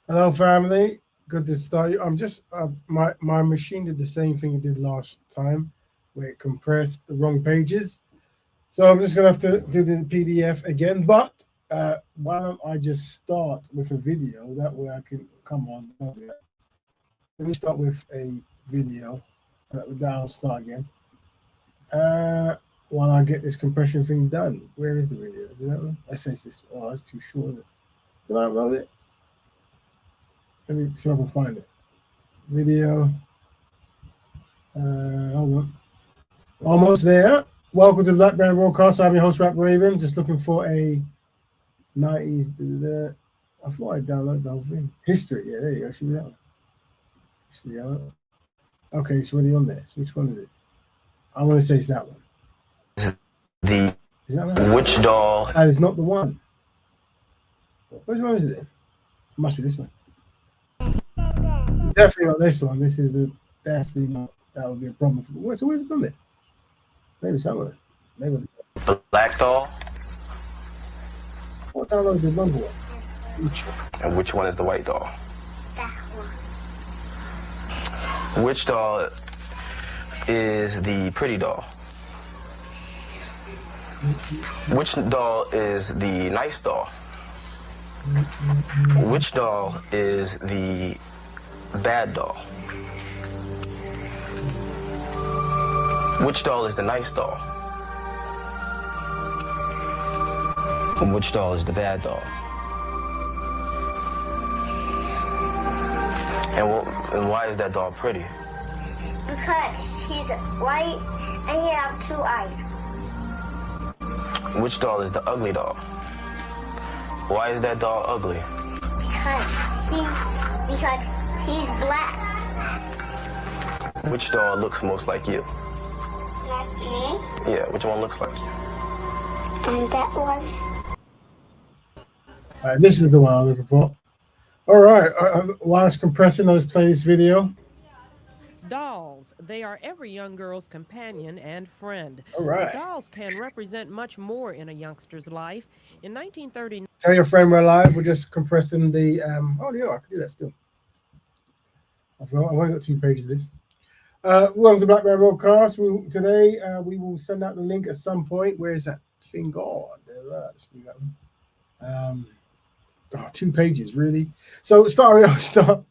Hello, family. Good to start you. I'm just my machine did the same thing it did last time, where it compressed the wrong pages. So I'm just gonna have to do the PDF again. But why don't I just start with a video? That way I can come on. Don't do that. Let me start with a video. I'll start again. While I get this compression thing done. Where is the video? Is that one? I say this. Oh, that's too short. Did I upload it? Let me see if I can find it. Video. Hold on. Almost there. Welcome to the Black Band Broadcast. I'm your host, Rap Raven. Just looking for a 90s. I thought I downloaded the whole thing. History. Yeah, there you go. Should be that one. Should be that one. Okay, it's already on this. Which one is it? I want to say it's that one. The Is that one? Which doll? That is not the one. Which one is it? It must be this one. Definitely not this one. This is the definitely not. That would be a problem. So where's it gone then? Maybe somewhere. Maybe. Black doll? What download the number one? And which one is the white doll? That one. Which doll is the pretty doll? Which doll is the nice doll? Which doll is the bad doll? Which doll is the nice doll? And which doll is the bad doll? And why is that doll pretty? Because he's white and he has two eyes. Which doll is the ugly doll? Why is that doll ugly? Because he's black. Which doll looks most like you? Like me. Yeah, which one looks like you? And that one. All right, this is the one I'm looking for. All right, while it's compressing, let's play this video. Dolls. They are every young girl's companion and friend. All right. Dolls can represent much more in a youngster's life. In 1939, Tell your friend we're live. We're just compressing the. Oh, yeah, I can do that still. I've only got 2 pages of this. Welcome to Black Bear Broadcast. Today we will send out the link at some point. Where is that thing gone? Let's do that one. 2 pages, really. So start.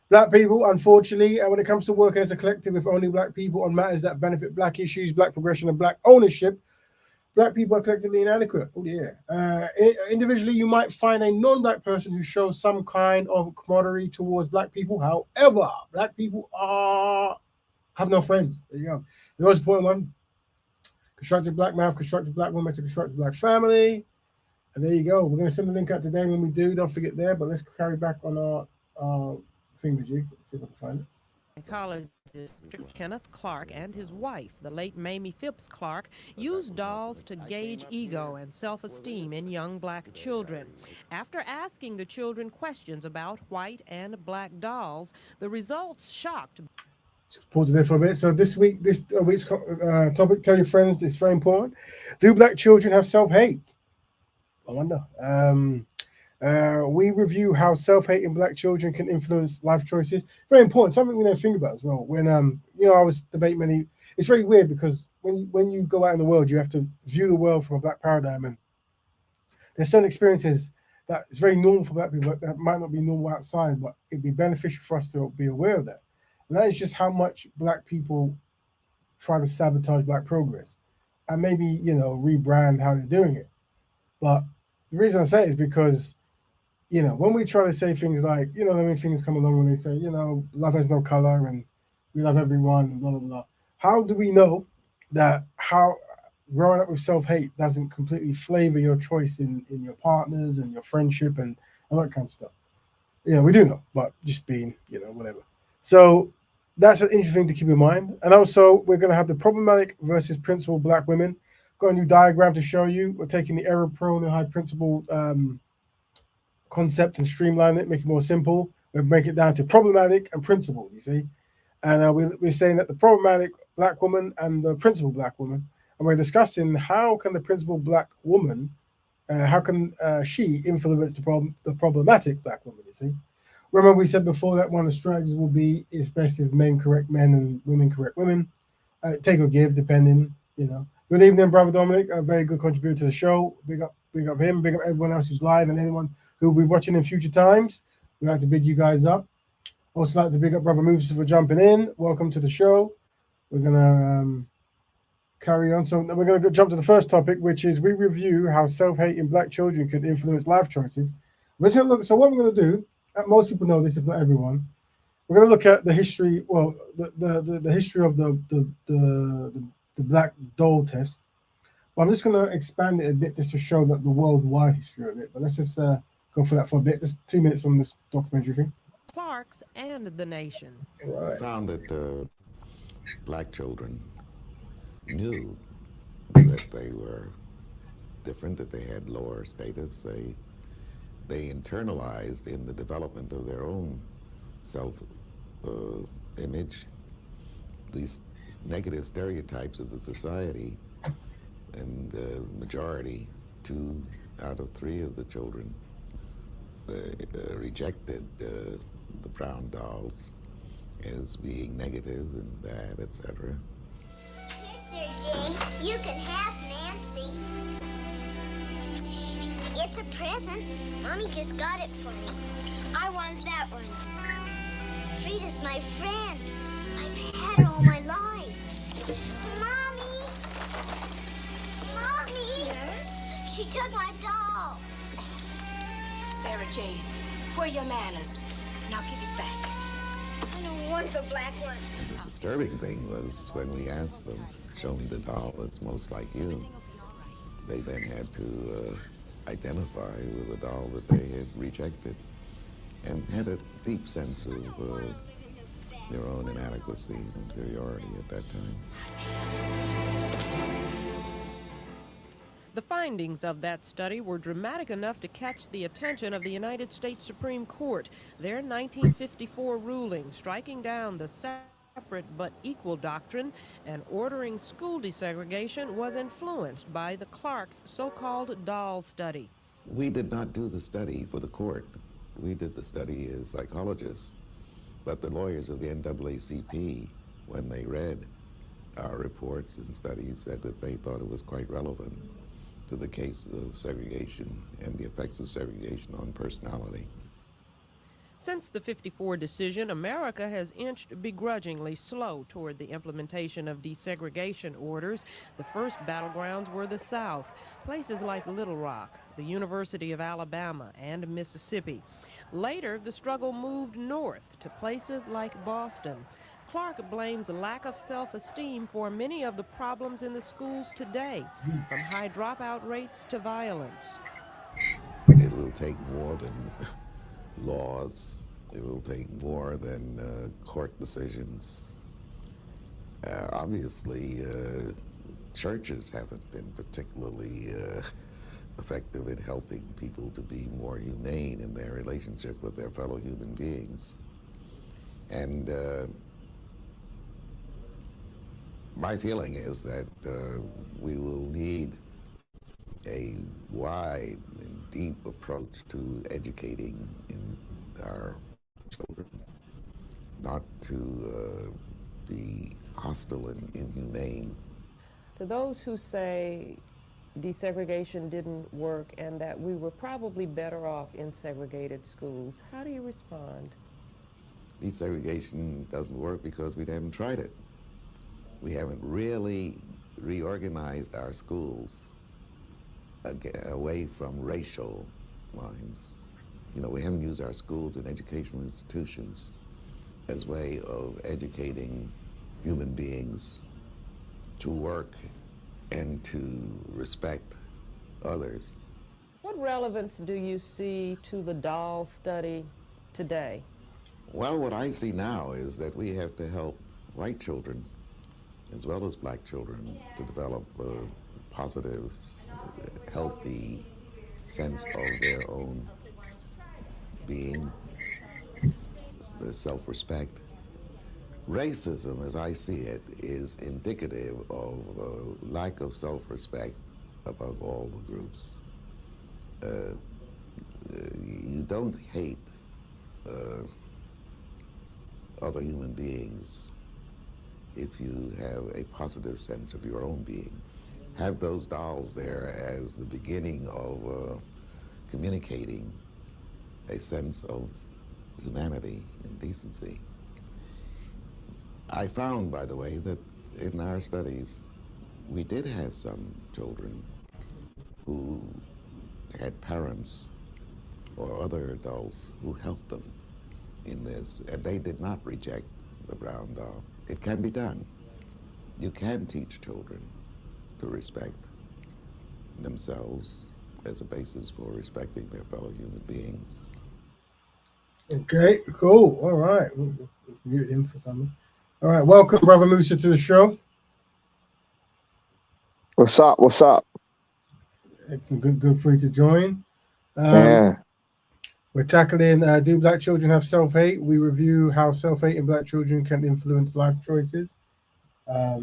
Black people, unfortunately, when it comes to working as a collective with only black people on matters that benefit black issues, black progression, and black ownership, black people are collectively inadequate. Oh, yeah. Individually, you might find a non-black person who shows some kind of camaraderie towards black people. However, black people have no friends. There you go. The most important one, constructive black man, constructive black woman, to constructive black family. And there you go. We're going to send the link out today. When we do, don't forget there. But let's carry back on our thingamajig. Let's see if I can find it. psychologist Kenneth Clark and his wife, the late Mamie Phipps Clark, used dolls to gauge ego and self-esteem in young black children. After asking the children questions about white and black dolls, the results shocked. Let's pause it there for a bit. So this week's topic, tell your friends, it's very important. Do black children have self-hate? I wonder. We review how self-hate in black children can influence life choices. Very important, something we don't think about as well. When I was debating many. It's very weird because when you go out in the world, you have to view the world from a black paradigm, and there's certain experiences that it's very normal for black people that might not be normal outside, but it'd be beneficial for us to be aware of that. And that is just how much black people try to sabotage black progress, and maybe rebrand how they're doing it. But the reason I say it is because, when we try to say things like, things come along when they say, love has no color and we love everyone and blah, blah, blah. How do we know that how growing up with self-hate doesn't completely flavor your choice in your partners and your friendship and all that kind of stuff? We do know, but just being, whatever. So That's an interesting thing to keep in mind. And also, we're going to have the problematic versus principled black women. Got a new diagram to show you. We're taking the error prone and high principled concept and streamline it, make it more simple. We break it down to problematic and principled, you see. And we're saying that the problematic black woman and the principled black woman, and we're discussing how can the principled black woman, how can she influence the problematic black woman, you see. Remember we said before that one of the strategies will be it's best if men correct men and women correct women. Take or give, depending, you know. Good evening, Brother Dominic, a very good contributor to the show. Big up him, big up everyone else who's live and anyone who will be watching in future times. We'd like to big you guys up. Also like to big up Brother Moves for jumping in. Welcome to the show. We're gonna carry on. So we're gonna jump to the first topic, which is we review how self-hate in black children could influence life choices. We're just gonna look. So what we're gonna do, most people know this, if not everyone. We're gonna look at the history. Well, the history of the black doll test. But I'm just gonna expand it a bit just to show that the worldwide history of it. But let's just go for that for a bit. Just 2 minutes on this documentary thing. Clarks and the nation. Right. Found that black children knew that they were different, that they had lower status. They internalized in the development of their own self-image these negative stereotypes of the society, and the majority, 2 out of 3 of the children, rejected the brown dolls as being negative and bad, etc. Here, Sir Jay, you can have Nancy. It's a present. Mommy just got it for me. I want that one. Frida's my friend. I've had her all my life. Mommy! Mommy! Yes? She took my doll. Sarah Jane, where are your manners? Now give it back. I don't want the black one. The disturbing thing was when we asked them, show me the doll that's most like you, they then had to identify with a doll that they had rejected and had a deep sense of their own inadequacy and inferiority at that time. The findings of that study were dramatic enough to catch the attention of the United States Supreme Court. Their 1954 ruling striking down the separate but equal doctrine and ordering school desegregation was influenced by the Clark's so-called doll study. We did not do the study for the court. We did the study as psychologists. But the lawyers of the NAACP, when they read our reports and studies, said that they thought it was quite relevant to the case of segregation and the effects of segregation on personality. Since the '54 decision, America has inched begrudgingly slow toward the implementation of desegregation orders. The first battlegrounds were the South, places like Little Rock, the University of Alabama, and Mississippi. Later, the struggle moved north to places like Boston. Clark blames lack of self-esteem for many of the problems in the schools today, from high dropout rates to violence. It will take more than laws. It will take more than court decisions. Obviously, churches haven't been particularly effective in helping people to be more humane in their relationship with their fellow human beings. And my feeling is that we will need a wide and deep approach to educating in our children, not to be hostile and inhumane. To those who say desegregation didn't work and that we were probably better off in segregated schools, how do you respond? Desegregation doesn't work because we haven't tried it. We haven't really reorganized our schools away from racial lines. You know, we haven't used our schools and educational institutions as a way of educating human beings to work and to respect others. What relevance do you see to the doll study today? Well, what I see now is that we have to help white children as well as black children to develop a positive, healthy sense of their own being, their self-respect. Racism, as I see it, is indicative of a lack of self-respect among all the groups. You don't hate other human beings if you have a positive sense of your own being. Have those dolls there as the beginning of communicating a sense of humanity and decency. I found, by the way, that in our studies, we did have some children who had parents or other adults who helped them in this, and they did not reject the brown doll. It can be done. You can teach children to respect themselves as a basis for respecting their fellow human beings. Okay, cool. All right. Let's mute him for something. All right. Welcome, Brother Musa, to the show. What's up? What's up? Good for you to join. Yeah. We're tackling Do Black Children Have Self-Hate? We review how self-hate in black children can influence life choices. I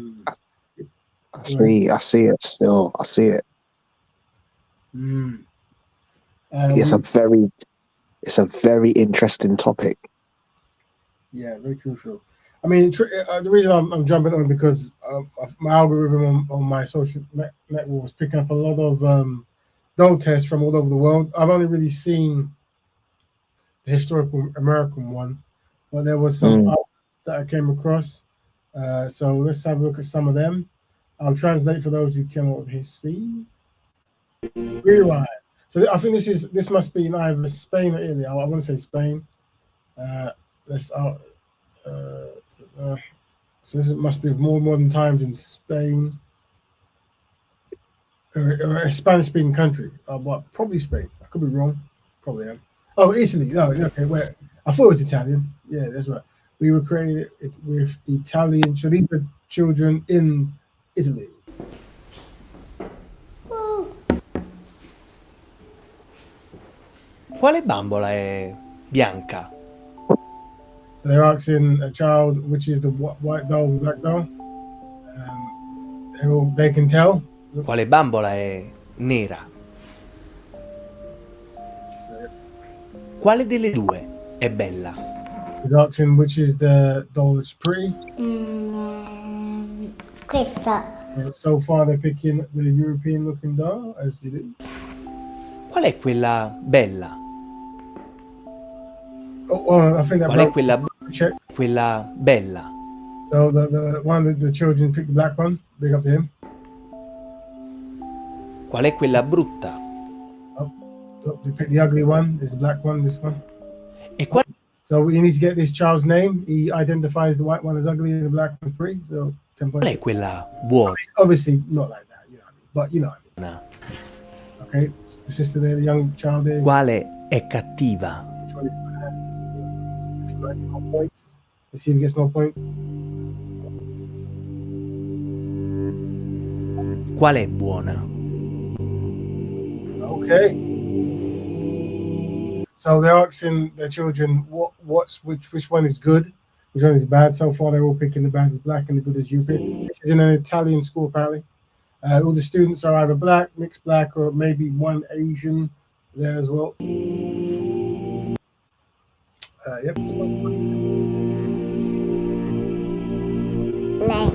see it still. I see it. It's a very interesting topic. Yeah, very crucial. I mean, the reason I'm jumping on because my algorithm on my social network was picking up a lot of doll tests from all over the world. I've only really seen the historical American one, but there was some others that I came across. So let's have a look at some of them. I'll translate for those who cannot see. Rewind. So I think this must be in either Spain or Italy. I want to say Spain. So this must be more modern times in Spain or a Spanish-speaking country. But probably Spain. I could be wrong. Probably am. Oh, Italy. No, okay. Where I thought it was Italian. Yeah, that's right. We were created with Italian. So these were children in Italy. Quale bambola è bianca? So they're asking a child which is the white doll, black doll. They can tell. Quale bambola è nera? Quale delle due è bella? He's asking which is the doll that's pretty. Questa. So far they're picking the European looking doll, as you do. Qual è quella bella? I think that Qual è quella check. Quella bella? So the one that the children picked the black one. Big up to him. Qual è quella brutta? They picked the ugly one. There's the black one. This one. E qual So he needs to get this child's name. He identifies the white one as ugly and the black one as pretty. So 10 points. è quella buona? Obviously not like that, you know what I mean? But you know what I mean. No. Okay, the sister there, the young child there. Quale è cattiva? Which one is bad? If you got any more points. Let's see if he gets more points. Qual è buona? Okay. So they're asking their children which one is good, which one is bad. So far they're all picking the bad as black and the good as you pick. This is in an Italian school apparently. All the students are either black, mixed black, or maybe one Asian there as well. Yep. Lei.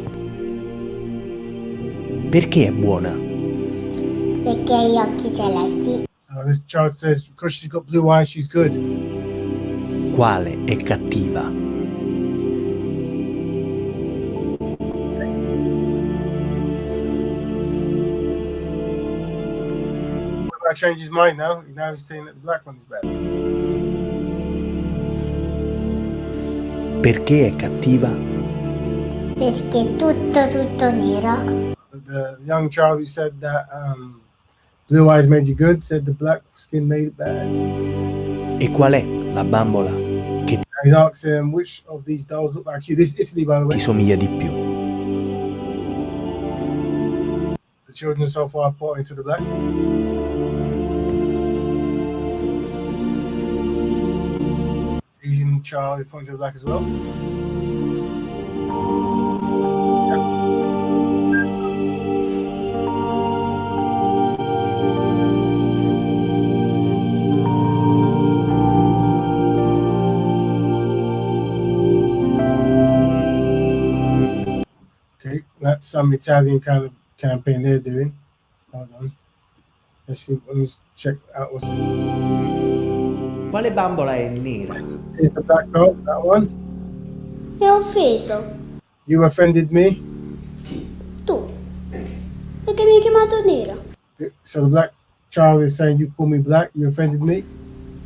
Perché è buona? Perché ha gli occhi celesti. So this child says because she's got blue eyes, she's good. Quale è cattiva? I changed his mind now. Now he's saying that the black one is bad. Perché è cattiva? Perché è tutto nero. The young child who said that blue eyes made you good said the black skin made it bad. E qual è la bambola che He's asking him, which of these dolls look like you? This is Italy, by the Ti way. somiglia di più? The children so far pointing to the black. Asian child is pointing to the black as well. Okay, that's some Italian kind of campaign they're doing. Hold on. Let's see. Let me check out what's this. Quale bambola è nera? Is the black dog that one? Mi ha offeso. You offended me. Tu. Perché mi hai chiamato nera? So the black child is saying you call me black. You offended me.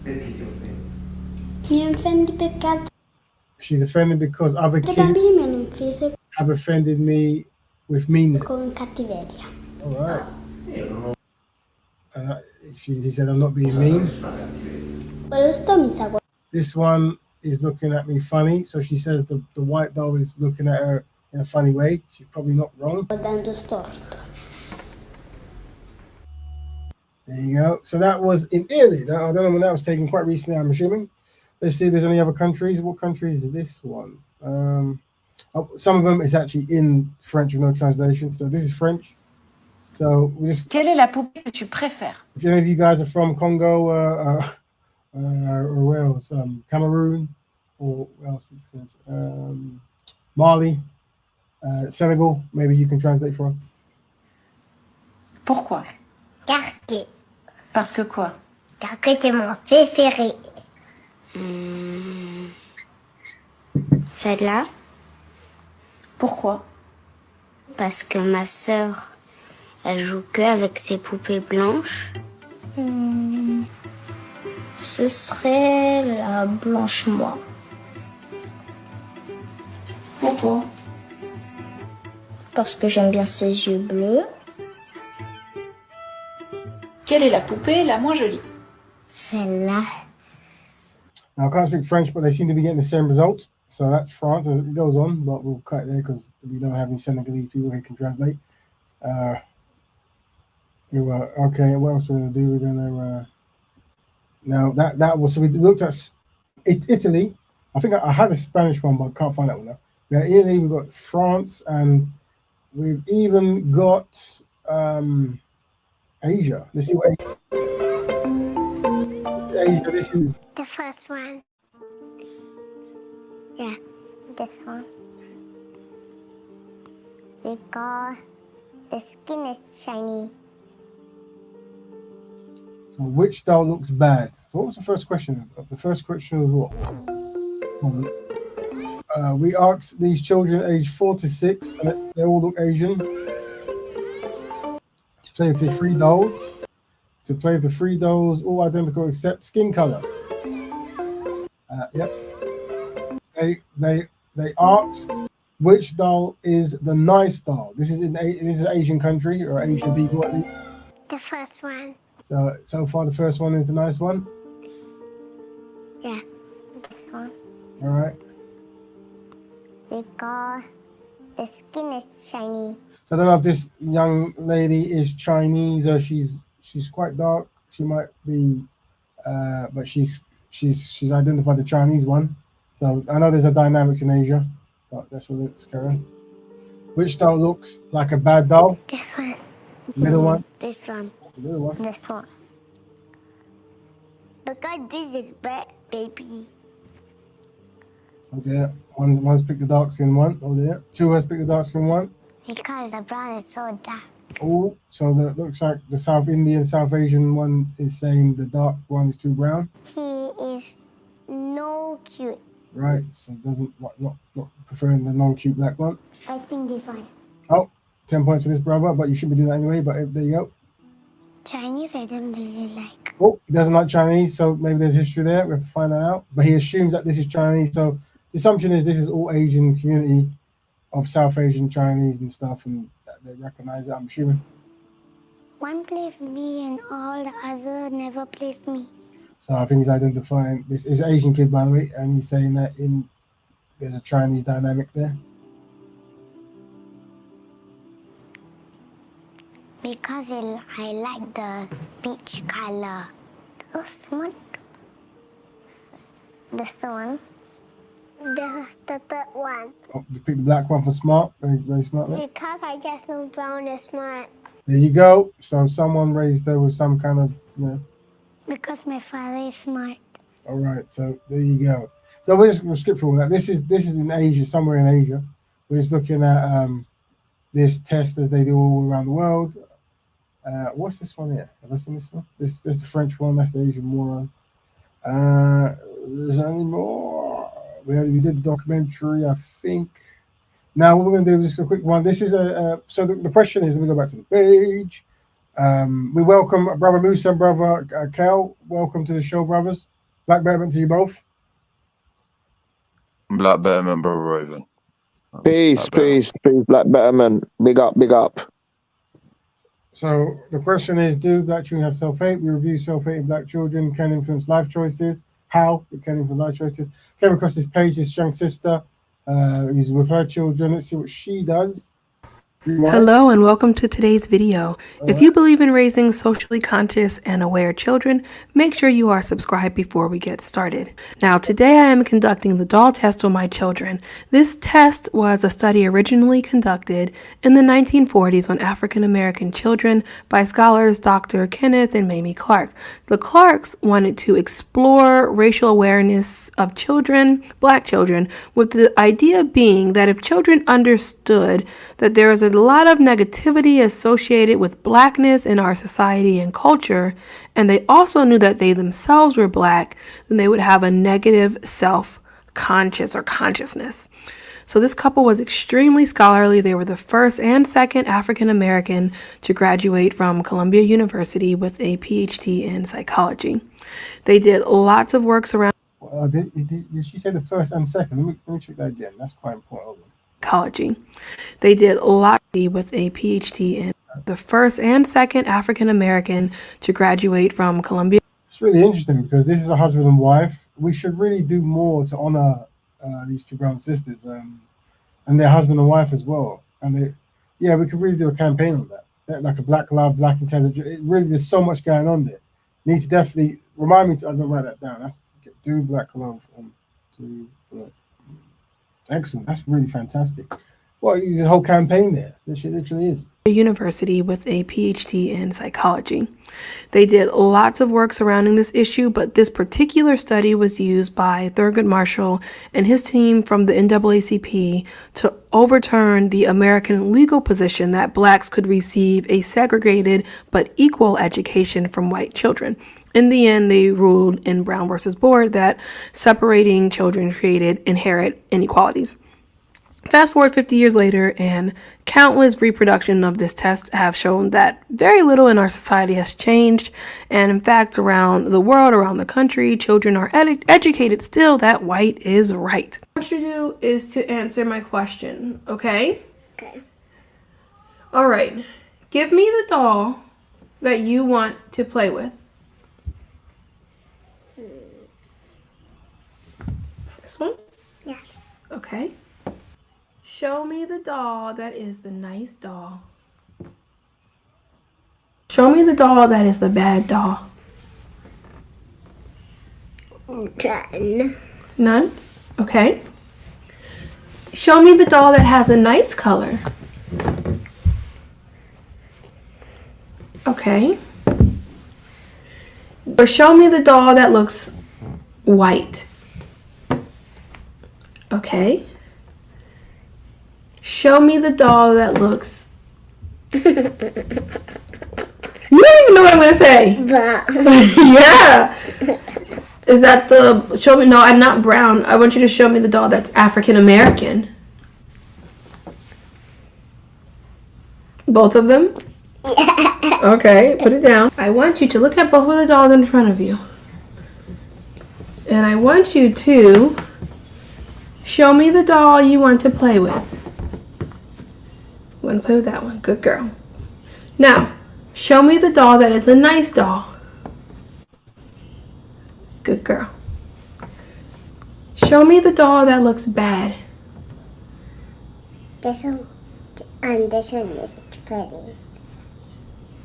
Mi offendi perché altri She's offended because other kids bambini mi hanno offeso have offended me with meanness. con cattiveria. All right. He said I'm not being mean. Quello sto mi sta This one is looking at me funny. So she says the white doll is looking at her in a funny way. She's probably not wrong. guardando storto. There you go. So that was in Italy. Now, I don't know when that was taken, quite recently, I'm assuming. Let's see if there's any other countries. What country is this one? Some of them is actually in French with no translation. So this is French. So we just. Quelle est la poupée que tu préfères? If any of you guys are from Congo or where else? Cameroon or where else? Mali, Senegal. Maybe you can translate for us. Pourquoi? Parce que quoi? Parce que c'est mon préféré. Celle-là, Pourquoi? parce que ma sœur, elle joue que avec ses poupées blanches. Ce serait la blanche moi. Pourquoi? Parce que j'aime bien ses yeux bleus. Quelle est la poupée la moins jolie? Celle-là. Now, I can't speak French, but they seem to be getting the same results. So that's France as it goes on, but we'll cut it there because we don't have any Senegalese people who can translate. Okay, what else we're going to do? We're going to... now, that was... So we looked at Italy. I think I had a Spanish one, but I can't find that one now. We got Italy, we've got France, and we've even got Asia. Let's see what Asia this is. The first one. Yeah, this one. Because the skin is shiny. So which doll looks bad? So what was the first question? The first question was what? We asked these children aged 4 to 6, and they all look Asian, to play with the 3 dolls. To play with the 3 dolls, all identical except skin color. Yep. They asked which doll is the nice doll. This is an Asian country or Asian people at least. The first one. So far the first one is the nice one. Yeah, this one. All right. Because the skin is shiny. So I don't know if this young lady is Chinese or she's quite dark. She might be, but she's identified the Chinese one. So I know there's a dynamics in Asia, but that's what it's going. Which doll looks like a bad doll? This one. The middle one. This one. The middle one. This one. Because this is bad, baby. Oh dear. One's picked the dark skin one. Oh dear. 2 has picked the dark skin one. Because the brown is so dark. Oh, so that looks like the South Indian, South Asian one is saying the dark one is too brown. He is no cute. Right. So doesn't not preferring the non-cute black one. I think this one. Oh, 10 points for this brother, but you should be doing that anyway. But there you go. Chinese I don't really like. Oh, he doesn't like Chinese, so maybe there's history there. We have to find that out. But he assumes that this is Chinese, so the assumption is this is all Asian community of South Asian Chinese and stuff, and that they recognize it, I'm assuming. One play with me and all the other never play with me. So I think he's identifying this is an Asian kid, by the way, and he's saying that there's a Chinese dynamic there. Because I like the peach color. So smart. This one. The third one. Oh, you picked the black one for smart. Very, very smart. There. Because I just know brown is smart. There you go. So someone raised her with some kind of, Because my father is smart. All right. So there you go. So we'll skip through all that. This is in Asia, somewhere in Asia. We're just looking at this test as they do all around the world. What's this one here? Have I seen this one? This the French one. That's the Asian one. Is there any more? We did the documentary, I think. Now what we're going to do is just a quick one. This is so the question is, let me go back to the page. We welcome Brother Musa and Brother Kel. Welcome to the show, brothers. Black Betterment to you both. Black Betterment, Brother Raven. Peace, peace, peace, Black Betterment. Big up, big up. So the question is, do black children have self-hate? We review self-hate in black children can influence life choices. How it can influence life choices. Came across this page, this young sister who's with her children. Let's see what she does. Hello and welcome to today's video. If you believe in raising socially conscious and aware children, make sure you are subscribed before we get started. Now today I am conducting the doll test on my children. This test was a study originally conducted in the 1940s on African American children by scholars Dr. Kenneth and Mamie Clark. The Clarks wanted to explore racial awareness of children, black children, with the idea being that if children understood that there is a lot of negativity associated with blackness in our society and culture, and they also knew that they themselves were black, then they would have a negative self-conscious or consciousness. So this couple was extremely scholarly. They were the first and second African American to graduate from Columbia University with a PhD in psychology. They did lots of works around did she say the first and second? Let me check that again. That's quite important. Psychology. They did a lot with a PhD in the first and second African American to graduate from Columbia. It's really interesting because this is a husband and wife. We should really do more to honor these two brown sisters and their husband and wife as well. And we could really do a campaign on that, like a Black Love, Black Intelligence. It really, there's so much going on there. Need to definitely remind me. I'm gonna write that down. That's do Black Love. Excellent. That's really fantastic. Well, there's a whole campaign there. This literally is. University with a PhD in psychology. They did lots of work surrounding this issue, but this particular study was used by Thurgood Marshall and his team from the NAACP to overturn the American legal position that blacks could receive a segregated but equal education from white children. In the end, they ruled in Brown versus Board that separating children created inherent inequalities. Fast forward 50 years later, and countless reproduction of this test have shown that very little in our society has changed. And in fact, around the world, around the country, children are educated still that white is right. What you do is to answer my question, okay? Okay. All right. Give me the doll that you want to play with. This one? Yes. Okay. Show me the doll that is the nice doll. Show me the doll that is the bad doll. None. None? Okay. Show me the doll that has a nice color. Okay. Or show me the doll that looks white. Okay. Show me the doll that looks... You don't even know what I'm going to say. Yeah. Is that the... Show me... No, I'm not brown. I want you to show me the doll that's African American. Both of them? Yeah. Okay, put it down. I want you to look at both of the dolls in front of you. And I want you to show me the doll you want to play with. You want to play with that one? Good girl. Now, show me the doll that is a nice doll. Good girl. Show me the doll that looks bad. This one and this one is pretty.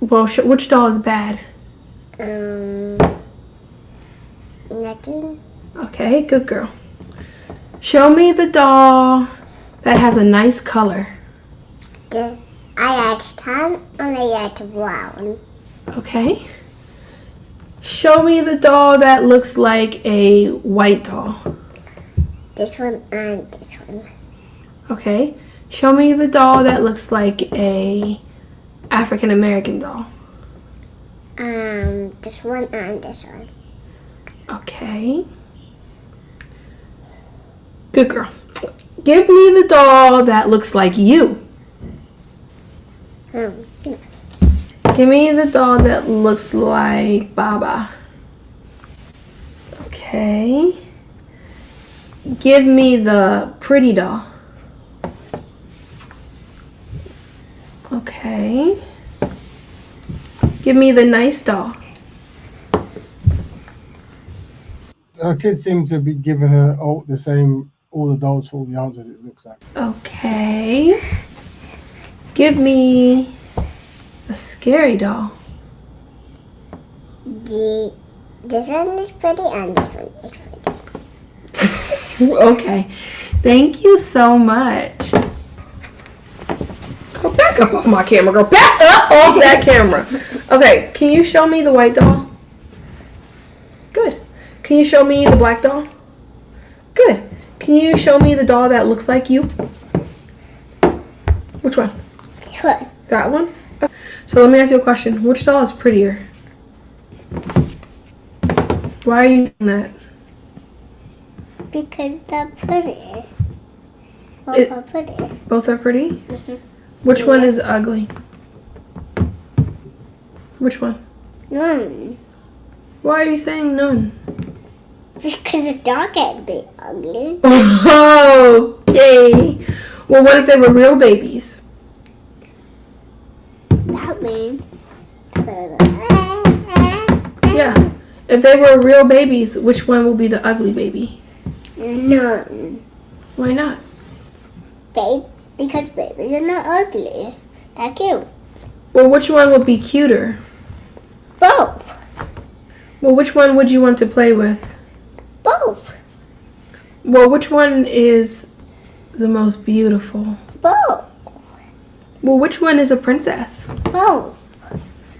Well, which doll is bad? Nothing. Okay, good girl. Show me the doll that has a nice color. I like tan and I like brown. Okay. Show me the doll that looks like a white doll. This one and this one. Okay. Show me the doll that looks like a African American doll. This one and this one. Okay. Good girl. Give me the doll that looks like you. Give me the doll that looks like Baba. Okay. Give me the pretty doll. Okay. Give me the nice doll. Her kids seem to be giving her all the dolls for all the answers, it looks like. Okay. Give me a scary doll. This one is pretty and this one is pretty. Okay. Thank you so much. Go back up off my camera, girl. Back up off that camera. Okay, can you show me the white doll? Good. Can you show me the black doll? Good. Can you show me the doll that looks like you? Which one? Sure. That one? Okay. So let me ask you a question. Which doll is prettier? Why are you saying that? Because they're pretty. Both are pretty. Both are pretty? Which one is ugly? Which one? None. Why are you saying none? Because a dog can be ugly. Okay. Well, what if they were real babies? That means. Yeah. If they were real babies, which one will be the ugly baby? None. Why not? Because babies are not ugly. They're cute. Well, which one would be cuter? Both. Well, which one would you want to play with? Both. Well, which one is the most beautiful? Both. Well, which one is a princess? Both.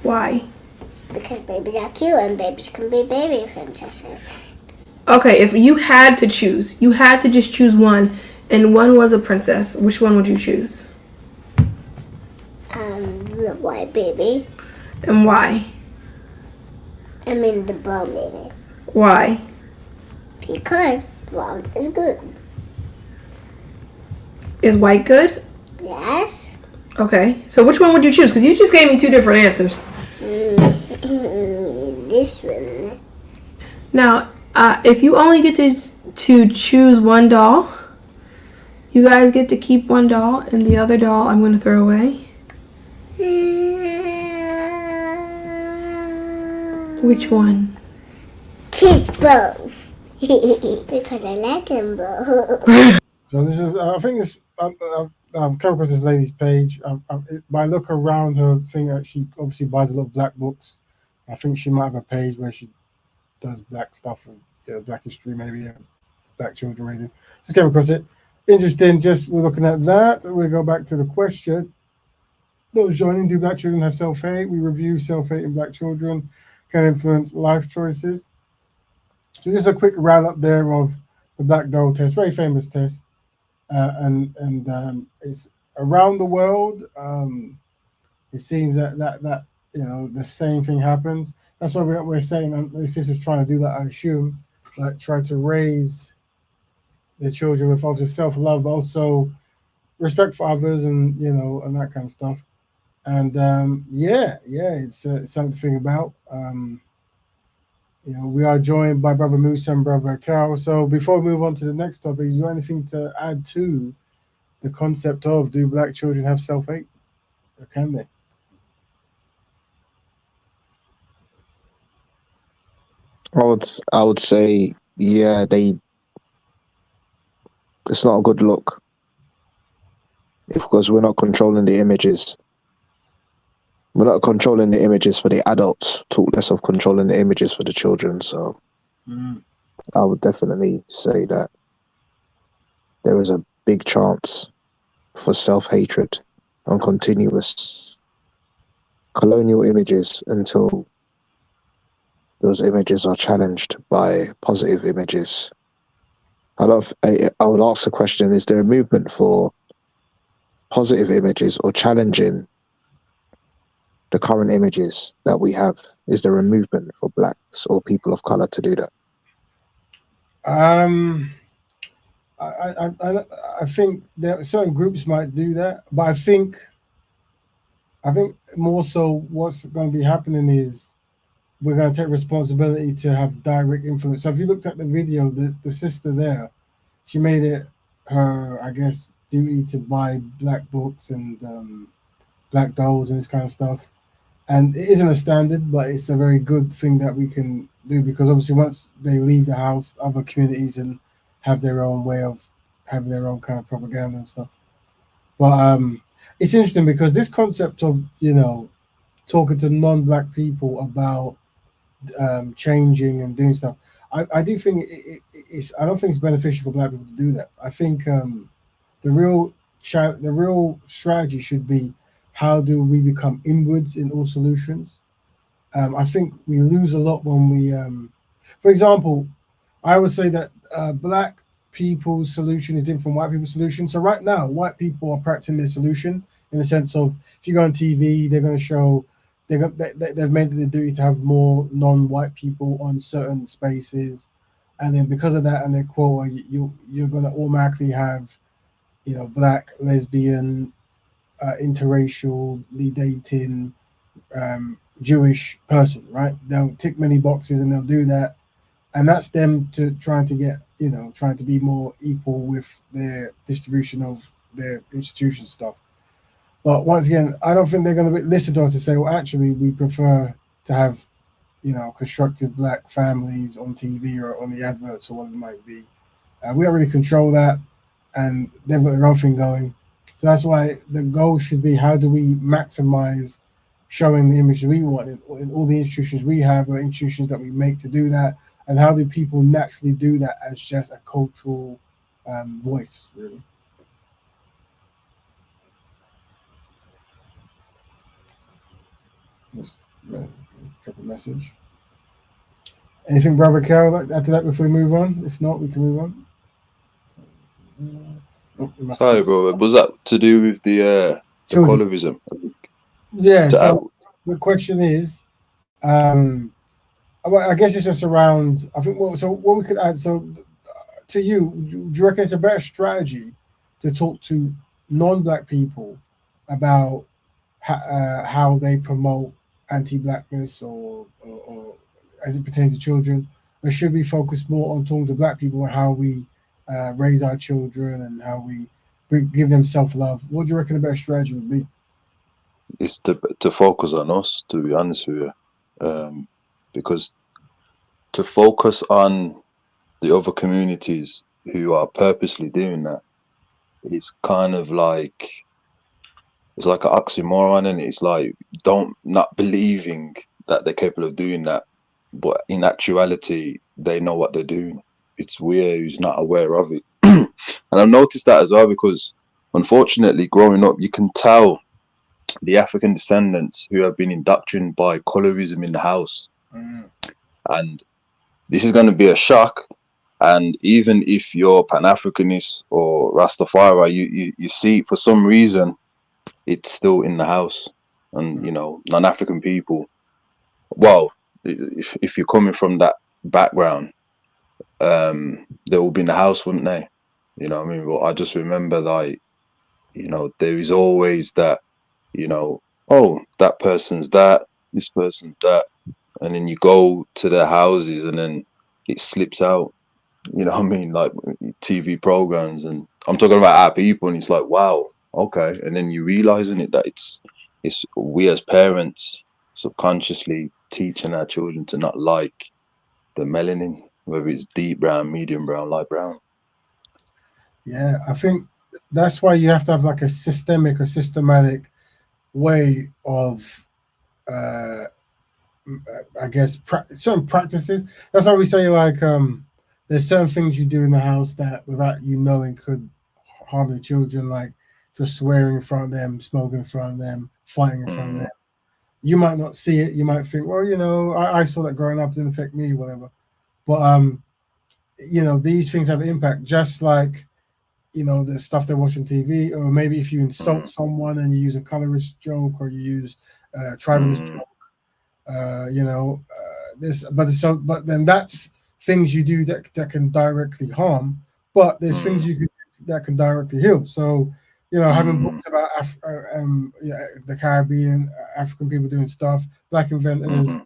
Why? Because babies are cute and babies can be baby princesses. Okay, if you had to choose, you had to just choose one, and one was a princess, which one would you choose? The white baby. And why? I mean the brown baby. Why? Because brown is good. Is white good? Yes. Okay, so which one would you choose? Because you just gave me two different answers. This one. Now, if you only get to choose one doll, you guys get to keep one doll, and the other doll I'm going to throw away. Which one? Keep both. Because I like them both. So this is, I think this, I've come across this lady's page. By look around her thing, she obviously buys a lot of black books. I think she might have a page where she does black stuff, and black history, maybe black children raising. Just came across it. Interesting. Just we're looking at that. We'll go back to the question. Those joining, do black children have self-hate? We review self-hate in black children can influence life choices. So just a quick roundup there of the black doll test, very famous test, and it's around the world. It seems that the same thing happens. That's why we're saying the sisters trying to do that. I assume, like try to raise their children with also self-love, but also respect for others, and and that kind of stuff. And it's something to think about. We are joined by Brother Musa and Brother Cal. So before we move on to the next topic, is there anything to add to the concept of, do black children have self-hate, or can they? I would say, yeah, it's not a good look because we're not controlling the images. We're not controlling the images for the adults, talk less of controlling the images for the children. So I would definitely say that there is a big chance for self-hatred and continuous colonial images until those images are challenged by positive images. I would ask the question, is there a movement for positive images or challenging the current images that we have? Is there a movement for blacks or people of color to do that? I think there certain groups might do that, but I think more so what's going to be happening is we're going to take responsibility to have direct influence. So if you looked at the video, the sister there, she made it her, I guess, duty to buy black books and black dolls and this kind of stuff. And it isn't a standard, but it's a very good thing that we can do because obviously once they leave the house, other communities and have their own way of having their own kind of propaganda and stuff. But it's interesting because this concept of talking to non-black people about changing and doing stuff, I do think it's. I don't think it's beneficial for black people to do that. I think the real strategy should be how do we become inwards in all solutions. I think we lose a lot when we, for example, I would say that black people's solution is different from white people's solution. So right now, white people are practicing their solution in the sense of if you go on TV, they're going to show they've made it their duty to have more non-white people on certain spaces, and then because of that and their quota, you're going to automatically have black, lesbian, interracially dating, Jewish person, right? They'll tick many boxes and they'll do that, and that's them to trying to get trying to be more equal with their distribution of their institution stuff. But once again, I don't think they're going to listen to us to say, well, actually, we prefer to have constructive black families on TV or on the adverts or what it might be. We don't really control that, and they've got their own thing going. So that's why the goal should be how do we maximize showing the image we want in all the institutions we have or institutions that we make to do that, and how do people naturally do that as just a cultural voice, really. Just drop a message. Anything, Brother Cal, after that before we move on? If not, we can move on. Sorry, bro. Was that to do with the colorism? Yeah. So the question is, I guess it's just around. I think. So what we could add. So to you, do you reckon it's a better strategy to talk to non-black people about how they promote anti-blackness or as it pertains to children, or should we focus more on talking to black people and how we raise our children and how we give them self-love? What do you reckon a better strategy would be? It's to focus on us, to be honest with you, because to focus on the other communities who are purposely doing that, it's kind of like it's like an oxymoron, and it's like not believing that they're capable of doing that, but in actuality they know what they're doing. It's weird who's not aware of it. And I've noticed that as well because unfortunately growing up you can tell the African descendants who have been indoctrinated by colorism in the house. And this is going to be a shock, and even if you're Pan-Africanist or Rastafari, you see for some reason it's still in the house. And non-African people, well, if you're coming from that background, they will be in the house, wouldn't they? You know what I mean? Well, I just remember like, there is always that, oh, that person's that, this person's that, and then you go to their houses and then it slips out. You know what I mean? Like TV programs, and I'm talking about our people, and it's like, wow, okay. And then you realizing that it's we as parents subconsciously teaching our children to not like the melanin, whether it's deep brown, medium brown, light brown. Yeah, I think that's why you have to have like a systematic way of, I guess, certain practices. That's why we say like there's certain things you do in the house that without you knowing could harm your children, like just swearing in front of them, smoking in front of them, fighting in front of them. You might not see it. You might think, well, you know, I saw that growing up, it didn't affect me, whatever. But you know, these things have impact, just like, you know, the stuff they watch on TV, or maybe if you insult someone and you use a colorist joke or you use tribalist joke, you know, but then that's things you do that can directly harm, but there's things you can that can directly heal. So, you know, having books about the Caribbean, African people doing stuff, black inventors,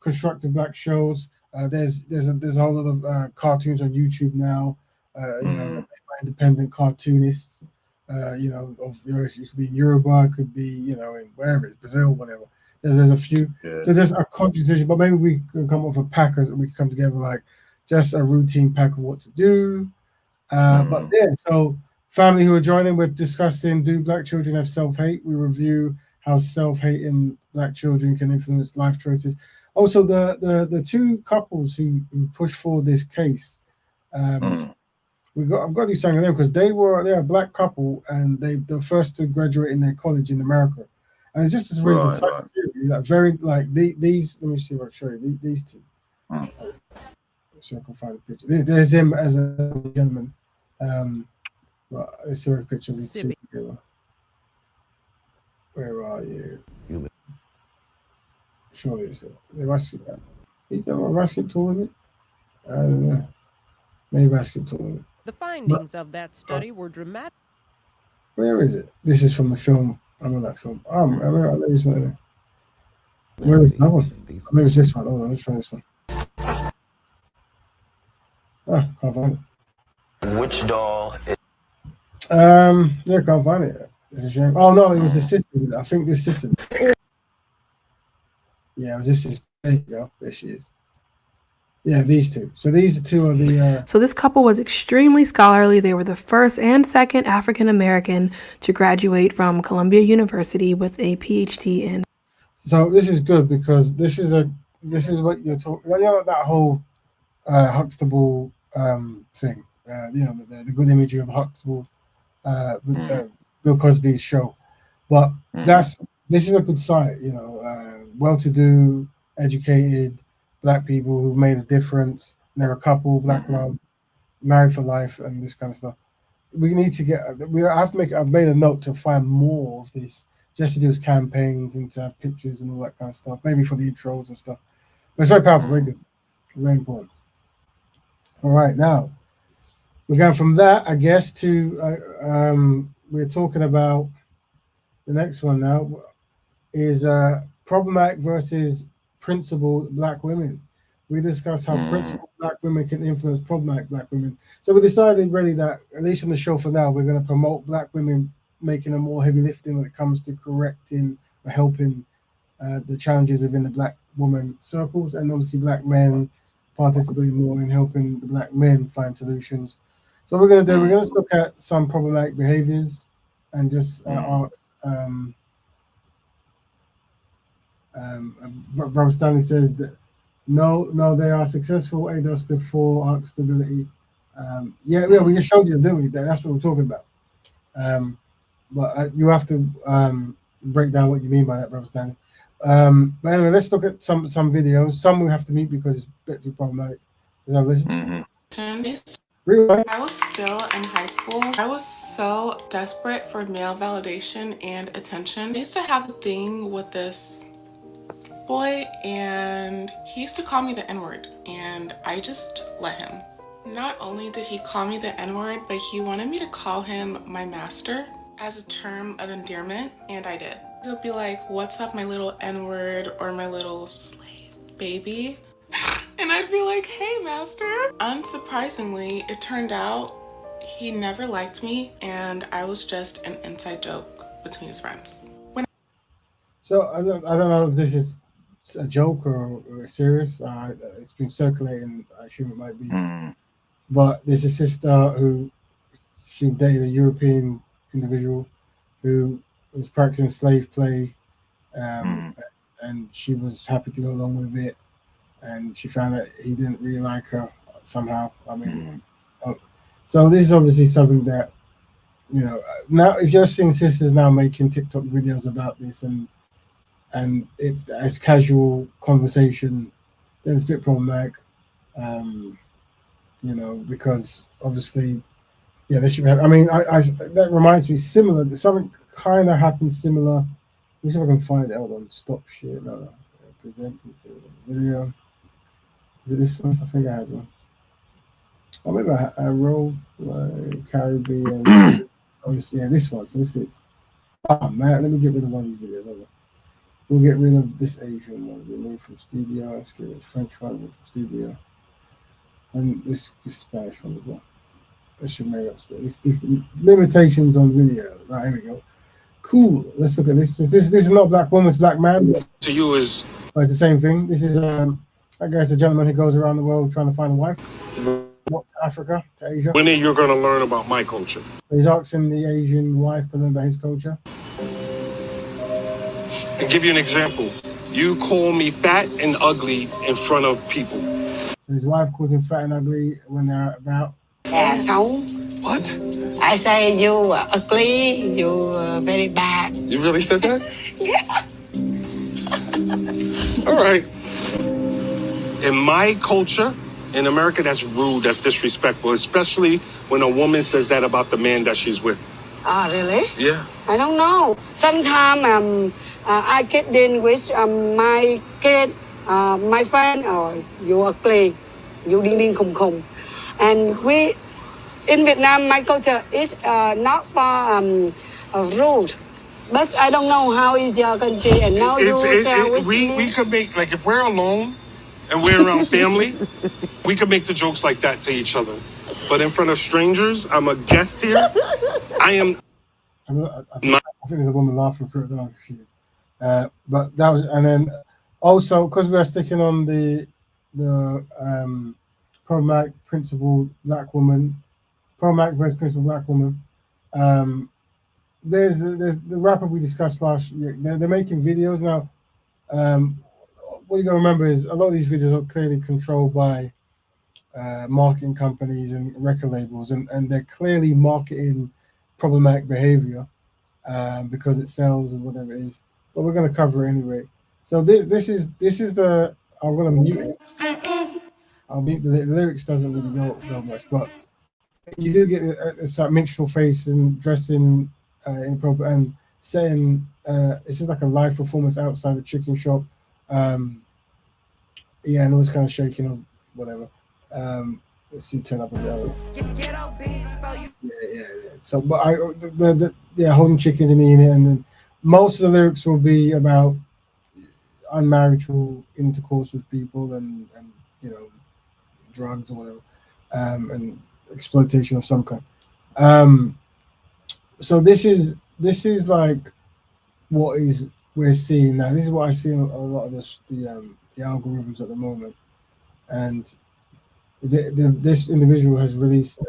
constructive black shows. There's a whole lot of cartoons on YouTube now. You know, made by independent cartoonists. You know, it could be in Uruguay, it could be, you know, in wherever it's Brazil, whatever. There's a few. Yeah. So there's a conscious decision, but maybe we can come up with a pack, and we can come together like just a routine pack of what to do. But yeah, so family who are joining, we're discussing, do black children have self-hate? We review how self-hate in black children can influence life choices. Also, the two couples who pushed forward this case, I've got to do something with them because they're a black couple and they're the first to graduate in their college in America, and it's just this really good side series, like very like these. Let me see if I can show you these two. So I can find a picture. There's him as a gentleman. Well, let's see a picture of these two together. Where are you? Surely it's the basket. Is that a basket tool in it? I don't know. Maybe basket tool in it. The findings of that study were dramatic. Where is it? This is from the film. I'm on that film. Maybe it's not there. Where is that one? Maybe it's this one. Hold on, let's try this one. Can't find it. Which doll is... Yeah, can't find it. It's a shame. Oh no, it was the sister. I think this sister. Yeah, it was this sister. There you go. There she is. Yeah, these two. So these two are the. So this couple was extremely scholarly. They were the first and second African American to graduate from Columbia University with a PhD in. So this is good because this is what you're talking. You know, that whole Huxtable thing. You know, the good imagery of Huxtable with Bill Cosby's show, but this is a good site. You know, well-to-do, educated black people who've made a difference. They're a couple, black love, married for life, and this kind of stuff. We need to get. I've made a note to find more of this, just to do with campaigns and to have pictures and all that kind of stuff. Maybe for the intros and stuff. But it's very powerful, very good, very important. All right, now we're going from that, I guess, to we're talking about the next one now is problematic versus principled black women. We discussed how principled black women can influence problematic black women. So we decided really that, at least on the show for now, we're going to promote black women making a more heavy lifting when it comes to correcting or helping the challenges within the black woman circles, and obviously black men participating more in helping the black men find solutions. So what we're going to do, we're going to look at some problematic behaviors and just ask. Brother Stanley says that no, they are successful ADOS before arc stability. Yeah, we just showed you, didn't we? That's what we're talking about. But you have to break down what you mean by that, Brother Stanley. But anyway, let's look at some videos. Some we have to meet because it's a bit too problematic. Does that listen? I was still in high school. I was so desperate for male validation and attention. I used to have a thing with this boy, and he used to call me the N-word, and I just let him. Not only did he call me the N-word, but he wanted me to call him my master as a term of endearment, and I did. He'll be like, "What's up, my little N-word," or "my little slave baby." And I'd be like, "Hey, master." Unsurprisingly, it turned out he never liked me, and I was just an inside joke between his friends. So I don't know if this is a joke or serious. It's been circulating. I assume it might be. But there's a sister who she dated a European individual who was practicing slave play, and she was happy to go along with it. And she found that he didn't really like her somehow. I mean, so this is obviously something that, you know, now if you're seeing sisters now making TikTok videos about this and it's as casual conversation, then it's a bit problematic. You know, because obviously, yeah, this should have. I mean, I that reminds me similar. Something kind of happened similar. Let me see if I can find it. Hold on, stop shit. No, present video. Is it this one? I think I had one. Oh, maybe I rolled Caribbean. Oh, yeah, this one. So this is. Oh man, let me get rid of one of these videos. Hold on. We'll get rid of this Asian one. Remove from studio. Let's get this French one from studio. And this Spanish one as well. This should make up space. These limitations on video. Right, here we go. Cool. Let's look at this. This is not black woman, it's black man. To you is. But it's the same thing. This is that guy's a gentleman who goes around the world trying to find a wife. Not to Africa, to Asia. When are you going to learn about my culture? He's asking the Asian wife to learn about his culture. And give you an example. You call me fat and ugly in front of people. So his wife calls him fat and ugly when they're about. What? I say you ugly, you very bad. You really said that? Yeah. All right. In my culture, in America, that's rude, that's disrespectful, especially when a woman says that about the man that she's with. Oh, really? Yeah. I don't know. Sometimes I get in with my kid, my friend, or you ugly, you ding ding khùng khùng. And we, in Vietnam, my culture is not for rude. But I don't know how is your country, and now you share with me. We could make, like, if we're alone and we're around family, we could make the jokes like that to each other. But in front of strangers, I'm a guest here. I am. I think there's a woman laughing through it. I don't know who she is. But that was, and then also because we are sticking on the problematic principal black woman, problematic versus principal black woman. There's the rapper we discussed last year. They're making videos now. What you gotta remember is a lot of these videos are clearly controlled by marketing companies and record labels, and they're clearly marketing problematic behavior because it sells and whatever it is. But we're gonna cover it anyway. So this is the. I'm gonna mute it. I'll mute the lyrics. Doesn't really go much, but you do get a minstrel face and dressed in proper and saying this is like a live performance outside the chicken shop. Yeah, and it was kind of shaking or whatever. Let's see, turn up a bit. Yeah. So, but holding chickens and eating it, and then most of the lyrics will be about unmarried intercourse with people and you know, drugs or whatever, and exploitation of some kind. So this is like what we're seeing now. This is what I see in a lot of the algorithms at the moment, and this individual has released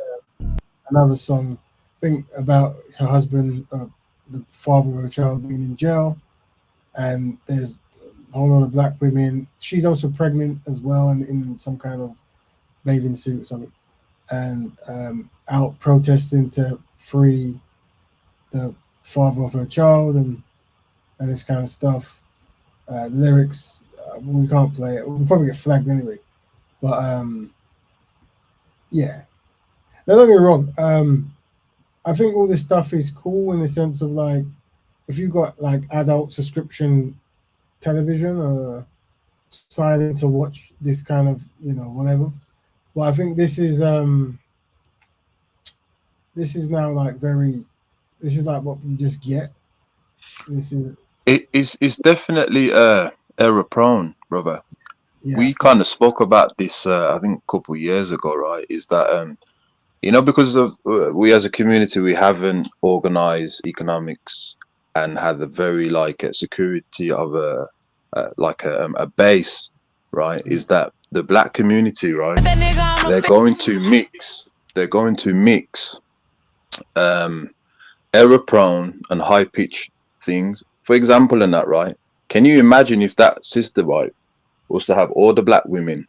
another song, I think, about her husband, the father of her child, being in jail, and there's a whole lot of black women. She's also pregnant as well, and in some kind of bathing suit or something, and out protesting to free the father of her child and this kind of stuff. Lyrics, we can't play it. We'll probably get flagged anyway. But yeah. Now, don't get me wrong. I think all this stuff is cool in the sense of, like, if you've got like adult subscription television or deciding to watch this kind of, you know, whatever. But I think this is now like this is like what you just get. This is it's definitely error prone, brother. Yeah. We kind of spoke about this I think a couple of years ago, right? Is that you know, because of we as a community, we haven't organized economics and had the very like security of a base, right, is that the black community, right, they're going to mix error prone and high pitched things. For example, in that, right, can you imagine if that sister, right, was to have all the black women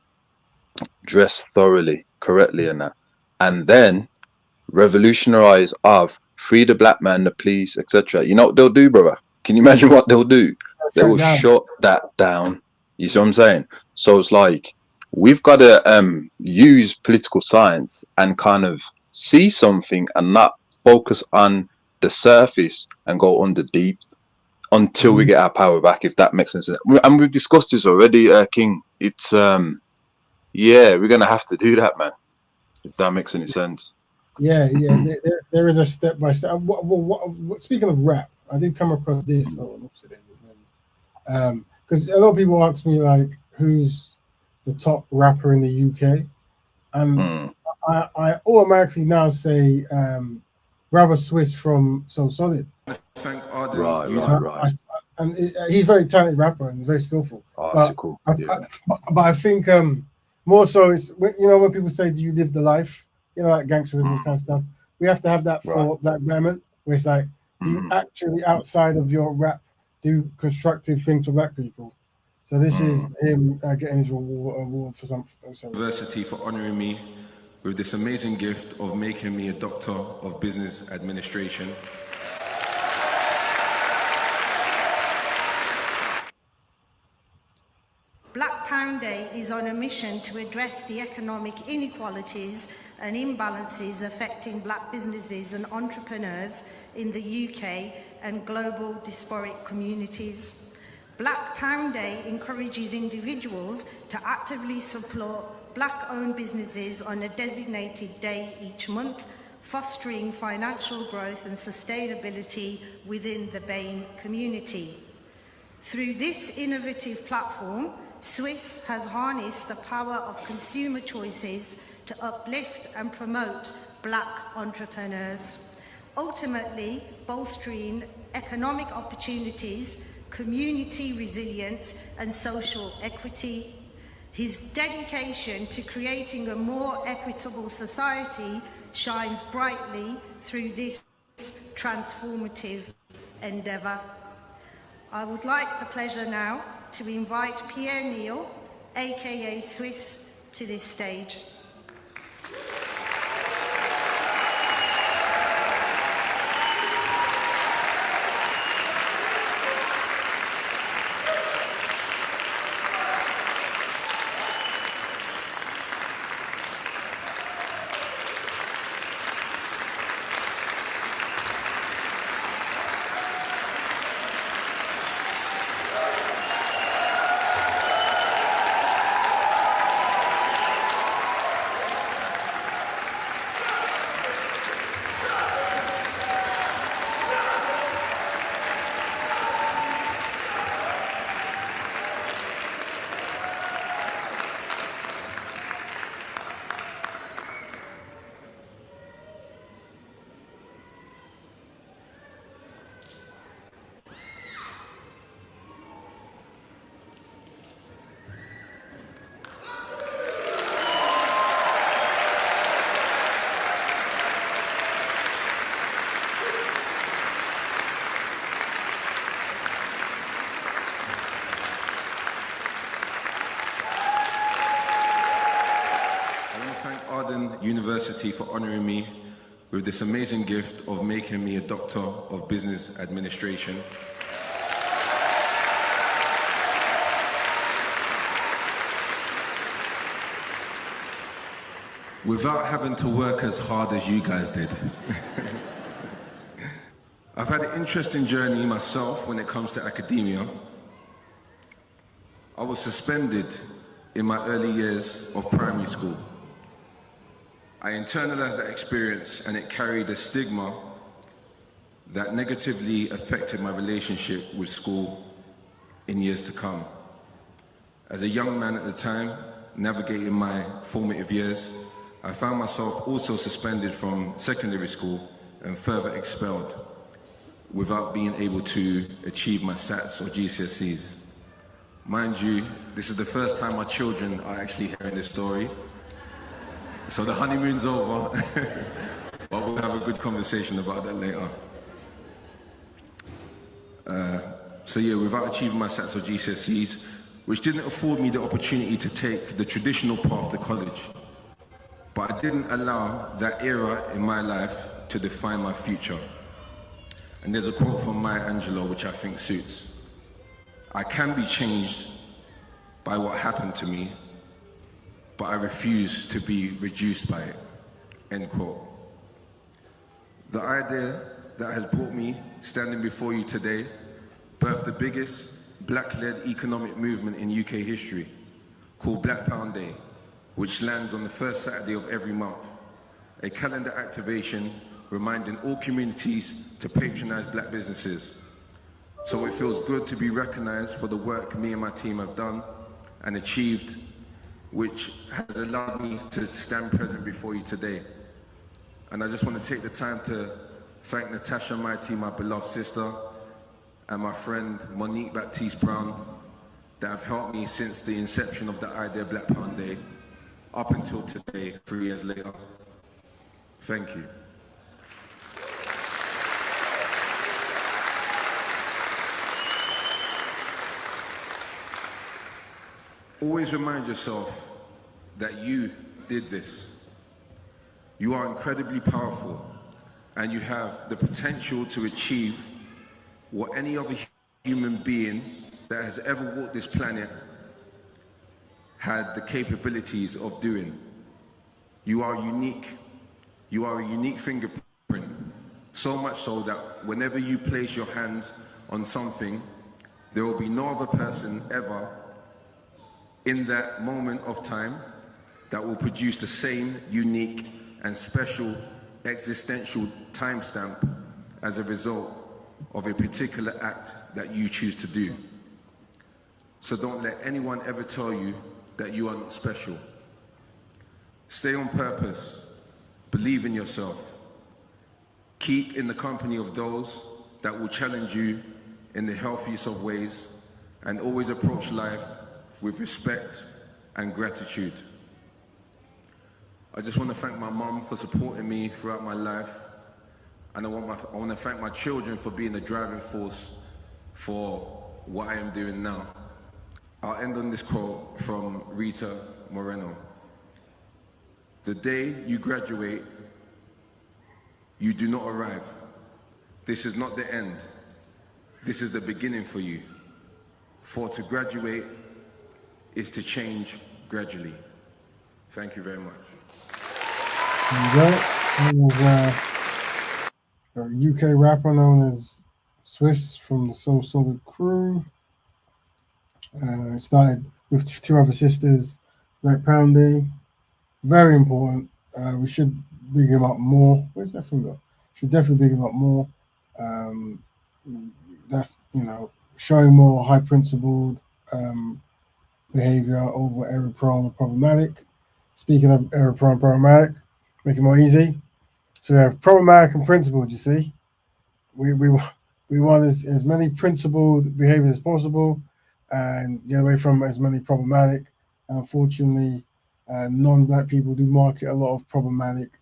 dressed thoroughly, correctly, and then revolutionize of free the black man, the police, etc. You know what they'll do, brother? Can you imagine what they'll do? They will shut that down. You see what I'm saying? So it's like we've got to use political science and kind of see something and not focus on the surface and go under deep until we get our power back, if that makes sense. And we've discussed this already, King. It's yeah, we're gonna have to do that, man. If that makes any sense. Yeah. There is a step by step. Speaking of rap, I did come across this. Because a lot of people ask me like, who's the top rapper in the UK, and I automatically now say Brother Swiss from So Solid. Thank Arden. Right. And he's a very talented rapper and very skillful. That's cool. But I think more so it's when people say, "Do you live the life?" Like gangsterism kind of stuff. We have to have that for Black Betterment, where it's like, do you actually outside of your rap do constructive things for black people? So this is him getting his award for something. University for honoring me with this amazing gift of making me a doctor of business administration. Black Pound Day is on a mission to address the economic inequalities and imbalances affecting black businesses and entrepreneurs in the UK and global disparate communities. Black Pound Day encourages individuals to actively support black-owned businesses on a designated day each month, fostering financial growth and sustainability within the BAME community. Through this innovative platform, Swiss has harnessed the power of consumer choices to uplift and promote black entrepreneurs, ultimately bolstering economic opportunities, community resilience and social equity. His dedication to creating a more equitable society shines brightly through this transformative endeavour. I would like the pleasure now to invite Pierre Neal, aka Swiss, to this stage. University for honoring me with this amazing gift of making me a doctor of business administration. Without having to work as hard as you guys did. I've had an interesting journey myself when it comes to academia. I was suspended in my early years of primary school. I internalized that experience and it carried a stigma that negatively affected my relationship with school in years to come. As a young man at the time, navigating my formative years, I found myself also suspended from secondary school and further expelled without being able to achieve my SATs or GCSEs. Mind you, this is the first time my children are actually hearing this story. So the honeymoon's over, but we'll have a good conversation about that later. So yeah, without achieving my SATs or GCSEs, which didn't afford me the opportunity to take the traditional path to college, but I didn't allow that era in my life to define my future. And there's a quote from Maya Angelou which I think suits. I can be changed by what happened to me, but I refuse to be reduced by it, end quote. The idea that has brought me standing before you today birthed the biggest black-led economic movement in UK history, called Black Pound Day, which lands on the first Saturday of every month, a calendar activation reminding all communities to patronize black businesses. So it feels good to be recognized for the work me and my team have done and achieved, which has allowed me to stand present before you today. And I just want to take the time to thank Natasha Mighty, my beloved sister, and my friend Monique Baptiste Brown, that have helped me since the inception of the idea Black Pound Day, up until today, 3 years later. Thank you. Always remind yourself that you did this. You are incredibly powerful, and you have the potential to achieve what any other human being that has ever walked this planet had the capabilities of doing. You are unique. You are a unique fingerprint, so much so that whenever you place your hands on something, there will be no other person ever in that moment of time that will produce the same unique and special existential timestamp as a result of a particular act that you choose to do. So don't let anyone ever tell you that you are not special. Stay on purpose, believe in yourself, keep in the company of those that will challenge you in the healthiest of ways, and always approach life with respect and gratitude. I just want to thank my mom for supporting me throughout my life, and I want to thank my children for being the driving force for what I am doing now. I'll end on this quote from Rita Moreno. The day you graduate, you do not arrive. This is not the end. This is the beginning for you. For to graduate is to change gradually. Thank you very much. That was a UK rapper known as Swiss from the Soul Solid Crew. It started with 2 other sisters, Black Pound Day. Very important. We should big him up more. Where's that from? Should definitely big him up more. That's, showing more high principled behavior over error prone and problematic. Speaking of error prone and problematic, make it more easy. So we have problematic and principled, you see. We want as many principled behaviors as possible and get away from as many problematic. And unfortunately, non-black people do market a lot of problematic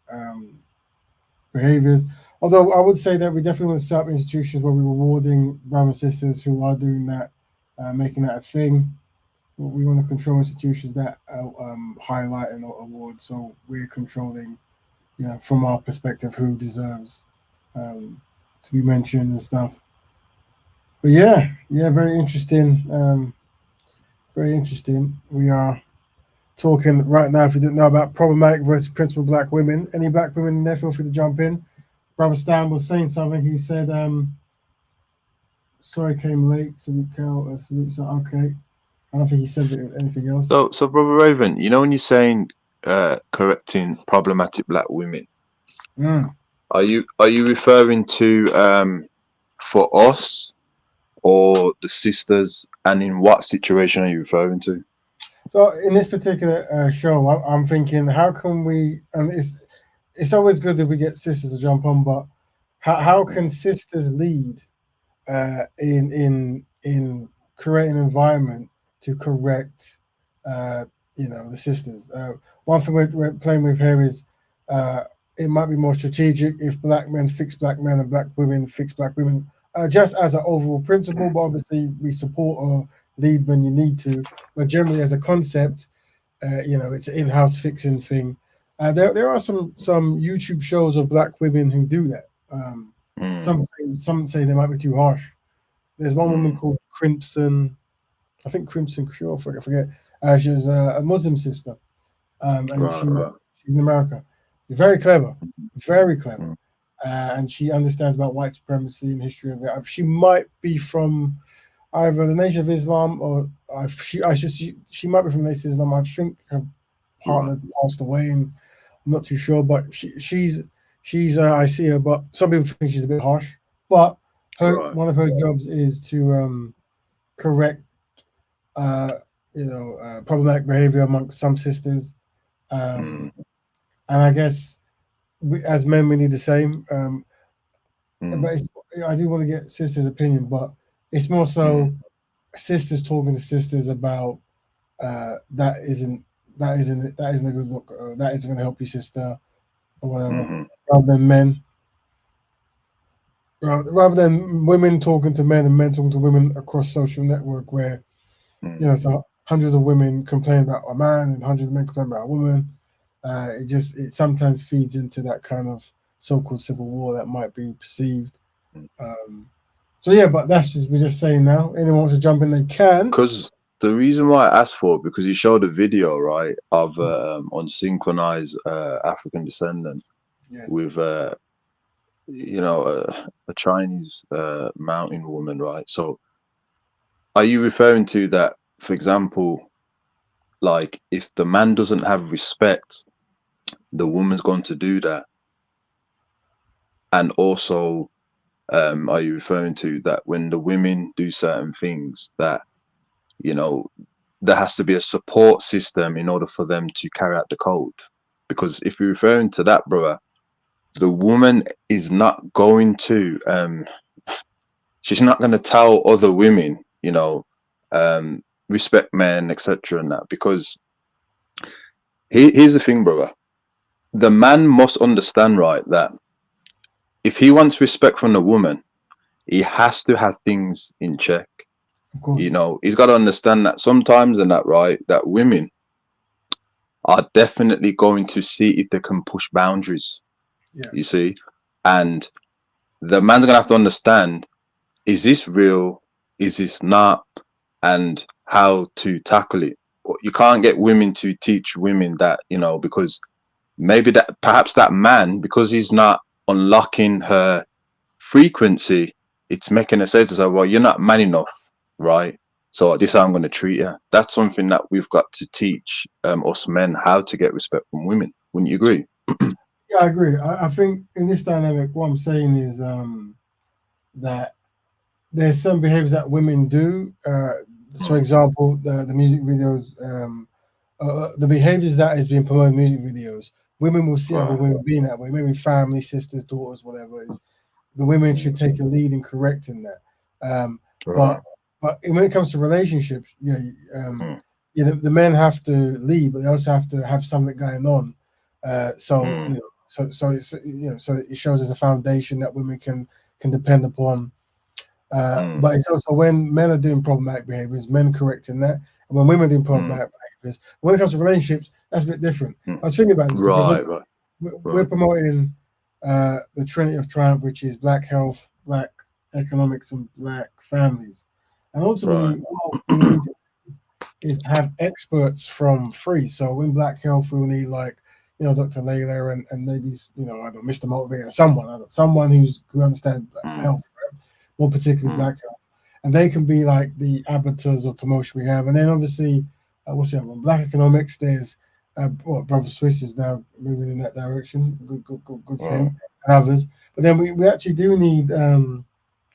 behaviors. Although I would say that we definitely want to set up institutions where we're rewarding brothers and sisters who are doing that, making that a thing. We want to control institutions that highlight and award. So we're controlling, from our perspective, who deserves to be mentioned and stuff. But yeah, very interesting. Very interesting. We are talking right now, if you didn't know, about problematic versus principled black women. Any black women in there, feel free to jump in. Brother Stan was saying something. He said, sorry, came late. Salute, Cal. Salute. So, okay. I don't think he said anything else. So Brother Raven, when you're saying correcting problematic black women, are you referring to for us or the sisters, and in what situation are you referring to? So in this particular show, I'm thinking, how can we? And it's always good that we get sisters to jump on, but how can sisters lead in creating an environment to correct, the sisters. One thing we're playing with here is it might be more strategic if black men fix black men and black women fix black women, just as an overall principle. But obviously, we support or lead when you need to. But generally, as a concept, it's an in-house fixing thing. There are some YouTube shows of black women who do that. Some say they might be too harsh. There's one woman called Crimson, I think Crimson Cure, I forget. She's a Muslim sister, and she's in America. She's very clever, very clever, and she understands about white supremacy and history of it. She might be from either the Nation of Islam or she might be from the Nation of Islam. I think her partner passed away, and I'm not too sure. But she's I see her, but some people think she's a bit harsh. But one of her jobs is to correct problematic behavior amongst some sisters, and I guess as men we need the same. But I do want to get sisters' opinion, but it's more so sisters talking to sisters about that isn't a good look, or that isn't going to help your sister, or whatever, rather than women talking to men and men talking to women across social network where so hundreds of women complain about a man and hundreds of men complain about a woman. It sometimes feeds into that kind of so-called civil war that might be perceived. But that's we're just saying now. Anyone wants to jump in, they can. Because the reason why I asked for it, because he showed a video, right, of unsynchronized African descendant with a Chinese mountain woman, right? So are you referring to that, for example, like if the man doesn't have respect, the woman's going to do that? And also, are you referring to that when the women do certain things that, there has to be a support system in order for them to carry out the code? Because if you're referring to that, brother, the woman is not going to, she's not going to tell other women, respect men, etc. and that, because here's the thing, brother. The man must understand, right, that if he wants respect from the woman, he has to have things in check. He's got to understand that sometimes, and that, right, that women are definitely going to see if they can push boundaries. You see, and the man's gonna have to understand: is this real? Is this not? And how to tackle it. You can't get women to teach women that, because maybe perhaps that man, because he's not unlocking her frequency, it's making her say to her, well, you're not man enough, right? So this is how I'm going to treat you. That's something that we've got to teach us men, how to get respect from women. Wouldn't you agree? Yeah, I agree. I think in this dynamic, what I'm saying is that there's some behaviors that women do. For example, the music videos, the behaviors that is being promoted in music videos. Women will see other women being that way. Maybe family, sisters, daughters, whatever it is. The women should take a lead in correcting that. But when it comes to relationships, the men have to lead, but they also have to have something going on. So it shows as a foundation that women can depend upon. But it's also when men are doing problematic behaviors, men correcting that, and when women are doing problematic behaviors. When it comes to relationships, that's a bit different. I was thinking about this because we're promoting the Trinity of Triumph, which is black health, black economics, and black families. And ultimately, what we need is to have experts from free. So in black health, we'll need Dr. Layla and maybe Mr. Motivator, someone who understands health, right? More particularly black health, and they can be like the arbiters of promotion we have. And then obviously, black economics. There's Brother Swiss is now moving in that direction. Good for him and others. But then we actually do need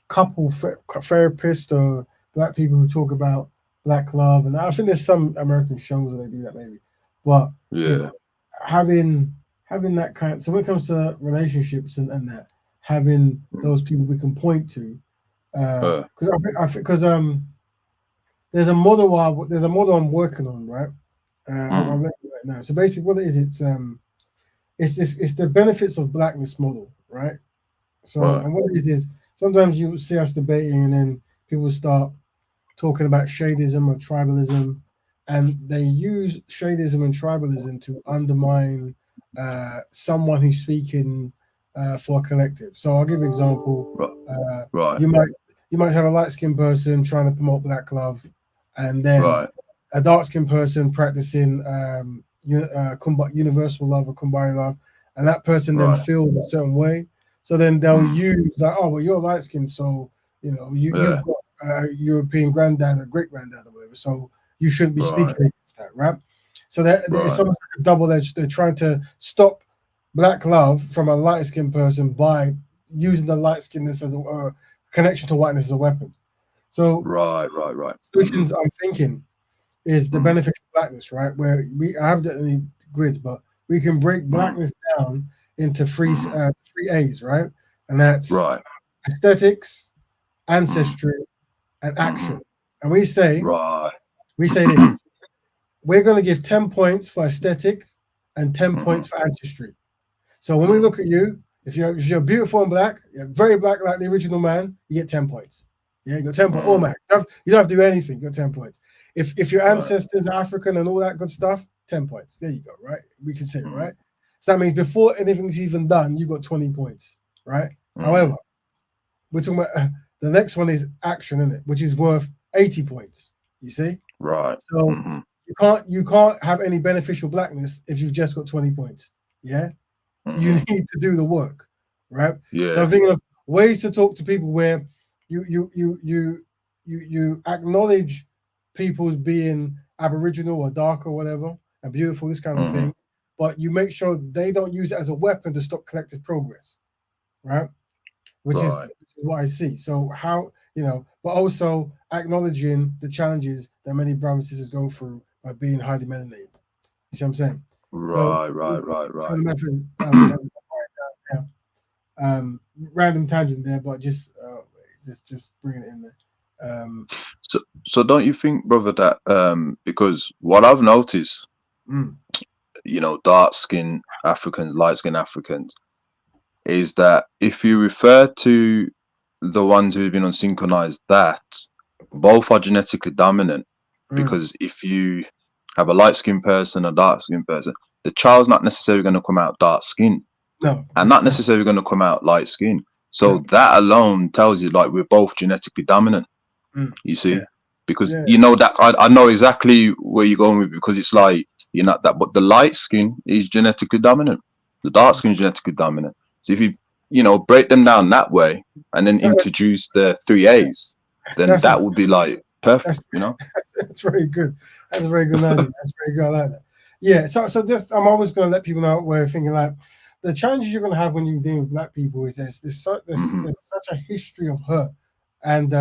couple therapists or black people who talk about black love, and I think there's some American shows where they do that maybe. But having that kind. So when it comes to relationships and that, having those people we can point to, because there's a model I'm working on, right? I'll let you right now. So basically, what it is, it's the benefits of blackness model, right? So, and what it is sometimes you see us debating, and then people start talking about shadism or tribalism, and they use shadism and tribalism to undermine someone who's speaking for a collective. So I'll give you an example. You might have a light-skinned person trying to promote black love, and then a dark-skinned person practicing universal love or kumbaya love, and that person then feels a certain way. So then they'll use like, oh well, you're light-skinned, so you've got a European granddad or great granddad or whatever, so you shouldn't be speaking against that, right? So it's almost like a double-edged. They're trying to stop black love from a light-skinned person by using the light-skinnedness as a connection to whiteness as a weapon. So solutions I'm thinking is the beneficial blackness, right? Where I have the in grids, but we can break blackness down into three A's, right? And that's aesthetics, ancestry, and action. And we say this: we're going to give 10 points for aesthetic and 10 points for ancestry. So when we look at you, if you're beautiful and black, you're very black like the original man, you get 10 points. Yeah, you got 10 points. Automatic. You don't have to do anything. You got 10 points. If your ancestors are African and all that good stuff, 10 points. There you go, right? We can say, right? So that means before anything's even done, you got 20 points, right? However, we're talking about the next one is action, isn't it? Which is worth 80 points. You see? Right. So you can't have any beneficial blackness if you've just got 20 points. Yeah. You need to do the work, right? Yeah. So I'm thinking of ways to talk to people where you acknowledge people's being Aboriginal or dark or whatever and beautiful, this kind of thing, but you make sure they don't use it as a weapon to stop collective progress, right? Which is what I see. So how, but also acknowledging the challenges that many brown sisters go through by being highly melanated. You see what I'm saying? Right. So the methods, random tangent there, but just bringing it in there. So don't you think, brother, that because what I've noticed, dark skin Africans, light skin Africans, is that if you refer to the ones who've been unsynchronized, that both are genetically dominant, because if you have a light skinned person, a dark skinned person, the child's not necessarily going to come out dark skin, and not necessarily going to come out light skin. So that alone tells you like we're both genetically dominant. You see, because that I know exactly where you're going with, because it's like you're not that, but the light skin is genetically dominant, the dark skin is genetically dominant. So if you break them down that way and then introduce the 3 A's, then that would be like perfect. That's very good. That's a very good analogy. That's very good. I like that. Yeah. So just I'm always going to let people know we're thinking like the challenges you're going to have when you deal with black people is there's such a history of hurt, and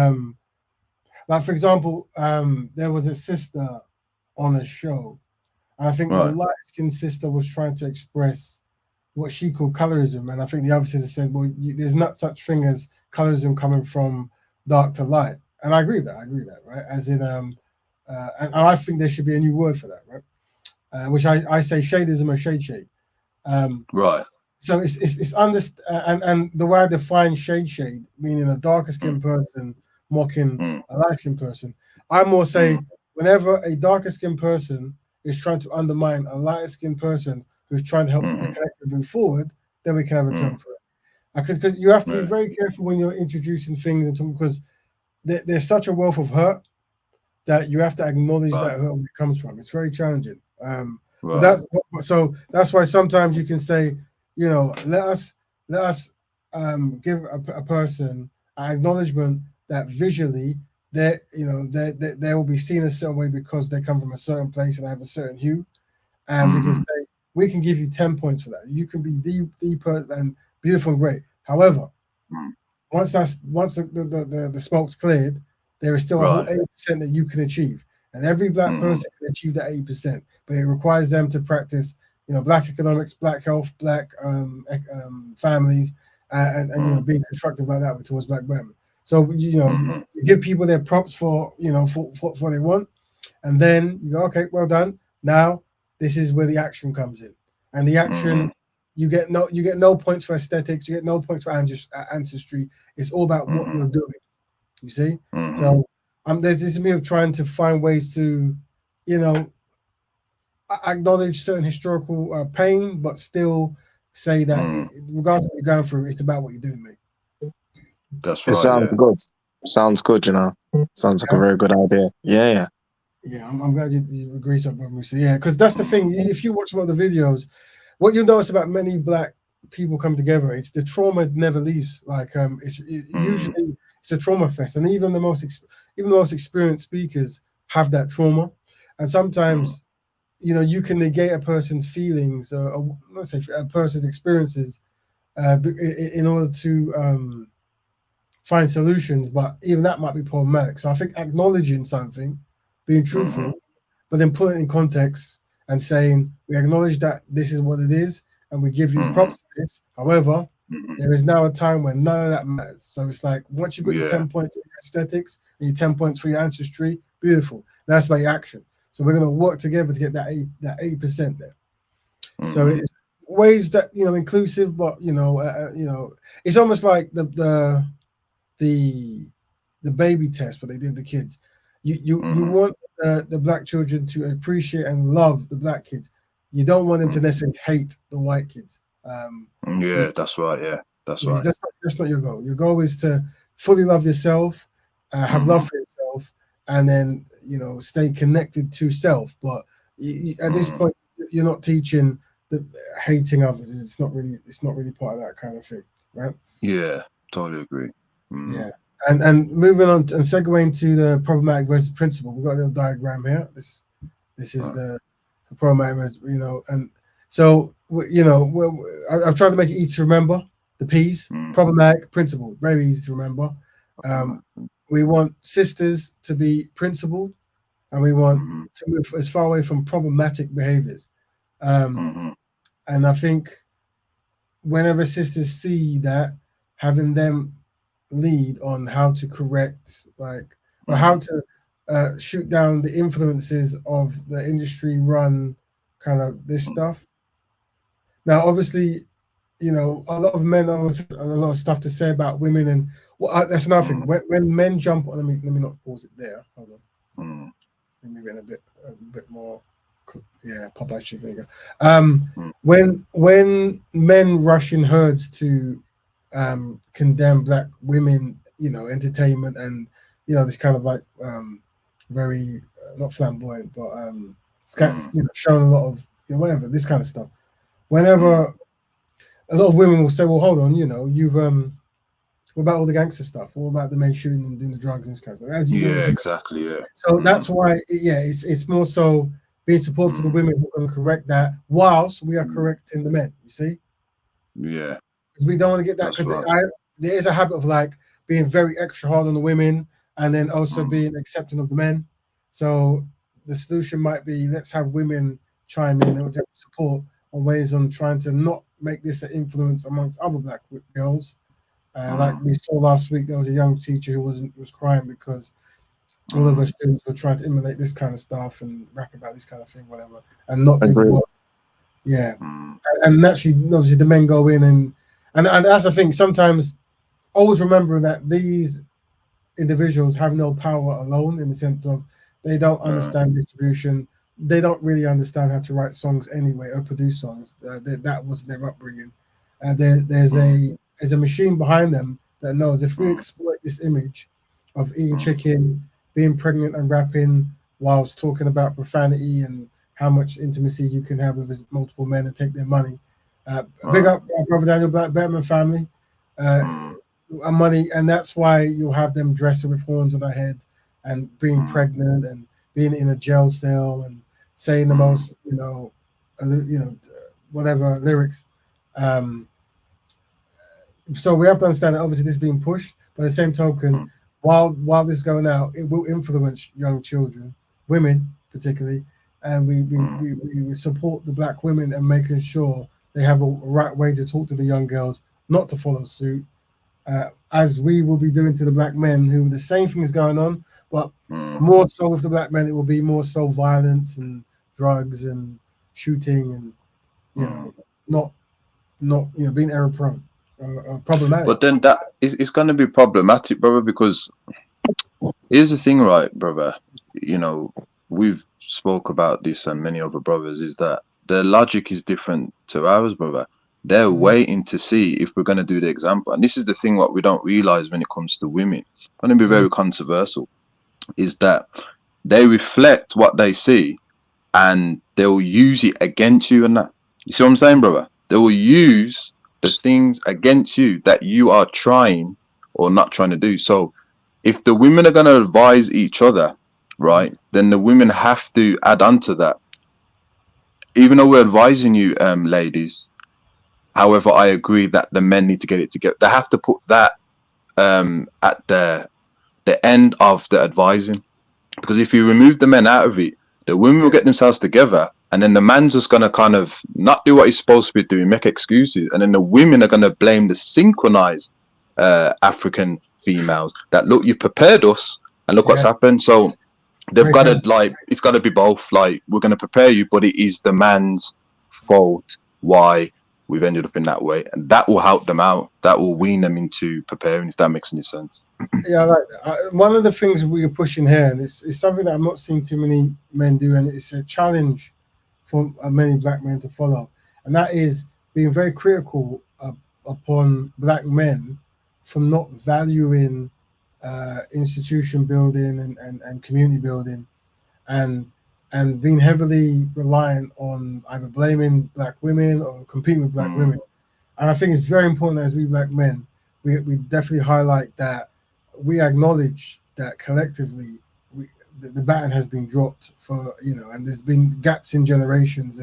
like for example, there was a sister on a show, and I think the light-skinned sister was trying to express what she called colorism, and I think the other sister said, "Well, there's not such thing as colorism coming from dark to light," and I agree with that, right? As in, and I think there should be a new word for that, right? Which I say shadism or shade. Right. So it's and the way I define shade, meaning a darker skinned person mocking a light skinned person, I more say whenever a darker skinned person is trying to undermine a lighter skinned person who's trying to help the collective move forward, then we can have a term for it. Because you have to be very careful when you're introducing things into, because there's such a wealth of hurt that you have to acknowledge that hurt where it comes from. It's very challenging. But that's why sometimes you can say, let us give a person an acknowledgement that visually they will be seen a certain way because they come from a certain place and have a certain hue, and we can say we can give you 10 points for that. You can be deeper and beautiful and great. However, once the smoke's cleared, there is still a whole 80% that you can achieve, and every black person can achieve that 80%. But it requires them to practice, black economics, black health, black families, and being constructive like that towards black women. So you give people their props for for what they want, and then you go, okay, well done. Now this is where the action comes in, and the action you get no points for aesthetics, you get no points for ancestry. It's all about what you're doing. You see, so there's this me of trying to find ways to, acknowledge certain historical pain, but still say that regardless of what you're going through, it's about what you're doing, mate. That's It right. sounds Yeah. good. Sounds good, Sounds like a very good idea. Yeah. Yeah, I'm glad you agree so much. Yeah, because that's the thing. If you watch a lot of the videos, what you'll notice about many black people come together, it's the trauma never leaves. Like usually it's a trauma fest, and even the most experienced speakers have that trauma, and sometimes you can negate a person's feelings or let's say a person's experiences in order to find solutions, but even that might be problematic. So I think acknowledging something, being truthful, but then putting it in context and saying we acknowledge that this is what it is, and we give you props for this. However, there is now a time when none of that matters. So it's like once you've got your 10 points for your aesthetics and your 10 points for your ancestry, beautiful. That's by action. So we're going to work together to get that 80% there. So it's ways that inclusive, but it's almost like the baby test what they did with the kids. You want the black children to appreciate and love the black kids. You don't want them to necessarily hate the white kids. Yeah, that's right. Yeah, that's right. That's not your goal. Your goal is to fully love yourself, have love for yourself, and then stay connected to self. But at this point, you're not teaching the hating others. It's not really part of that kind of thing, right? Yeah, totally agree. Yeah. And moving on and segueing to the problematic versus principle, we've got a little diagram here. This is the problematic versus, and so I've tried to make it easy to remember the P's. Problematic, principle, very easy to remember. We want sisters to be principled, and we want to move as far away from problematic behaviors. And I think whenever sisters see that, having them lead on how to correct, or how to shoot down the influences of the industry run kind of this stuff. Now, obviously, a lot of men always have a lot of stuff to say about women, and that's another thing. When men jump on, let me not pause it there. Hold on. Let me get a bit more. Yeah, pop that shit. There you go. When men rush in herds to condemn black women, entertainment and this kind of very not flamboyant, but showing a lot of whatever this kind of stuff. Whenever a lot of women will say, "Well, hold on, you've what about all the gangster stuff? What about the men shooting and doing the drugs and this kind of stuff?" Exactly. Yeah. So that's why, it's more so being supportive to the women who are going to correct that, whilst we are correcting the men. You see? Yeah. Because we don't want to get that. Because there is a habit of being very extra hard on the women, and then also being accepting of the men. So the solution might be, let's have women chime in and support on ways on trying to not make this an influence amongst other black girls. Like we saw last week, there was a young teacher who was crying because all of her students were trying to emulate this kind of stuff and rap about this kind of thing, whatever, and not do the work. Yeah, and naturally, obviously, the men go in and that's the thing. Sometimes, always remember that these individuals have no power alone, in the sense of they don't understand distribution. They don't really understand how to write songs anyway or produce songs. That was their upbringing. There's a machine behind them that knows if we exploit this image of eating chicken, being pregnant and rapping whilst talking about profanity and how much intimacy you can have with multiple men and take their money. Big up our brother Daniel Black Betterment family. Money, and that's why you'll have them dressing with horns on their head and being pregnant and being in a jail cell and saying the most, whatever lyrics. So we have to understand that obviously this is being pushed, but at the same token, while this is going out, it will influence young children, women particularly, and we support the black women and making sure they have a right way to talk to the young girls, not to follow suit, as we will be doing to the black men, who the same thing is going on, but more so with the black men, it will be more so violence and drugs and shooting and not being error prone, problematic. But then that is going to be problematic, brother, because here's the thing, right, brother? We've spoke about this and many other brothers, is that their logic is different to ours, brother. They're waiting to see if we're going to do the example. And this is the thing what we don't realize when it comes to women. I'm going to be very controversial, is that they reflect what they see and they'll use it against you and that. You see what I'm saying, brother? They will use the things against you that you are trying or not trying to do. So if the women are going to advise each other, right, then the women have to add on to that. Even though we're advising you, ladies, however, I agree that the men need to get it together. They have to put that at the end of the advising. Because if you remove the men out of it, the women will get themselves together, and then the man's just going to kind of not do what he's supposed to be doing, make excuses, and then the women are going to blame the synchronized African females that, look, you prepared us, and look what's happened. So they've got to, like, it's got to be both. Like, we're going to prepare you, but it is the man's fault why we've ended up in that way, and that will help them out. That will wean them into preparing, if that makes any sense. Yeah, I like that. One of the things we are pushing here, and it's something that I'm not seeing too many men do, and it's a challenge for many black men to follow, and that is being very critical upon black men for not valuing institution building and community building, and being heavily reliant on either blaming black women or competing with black women. And I think it's very important that as we black men, we definitely highlight that we acknowledge that collectively the baton has been dropped for, and there's been gaps in generations,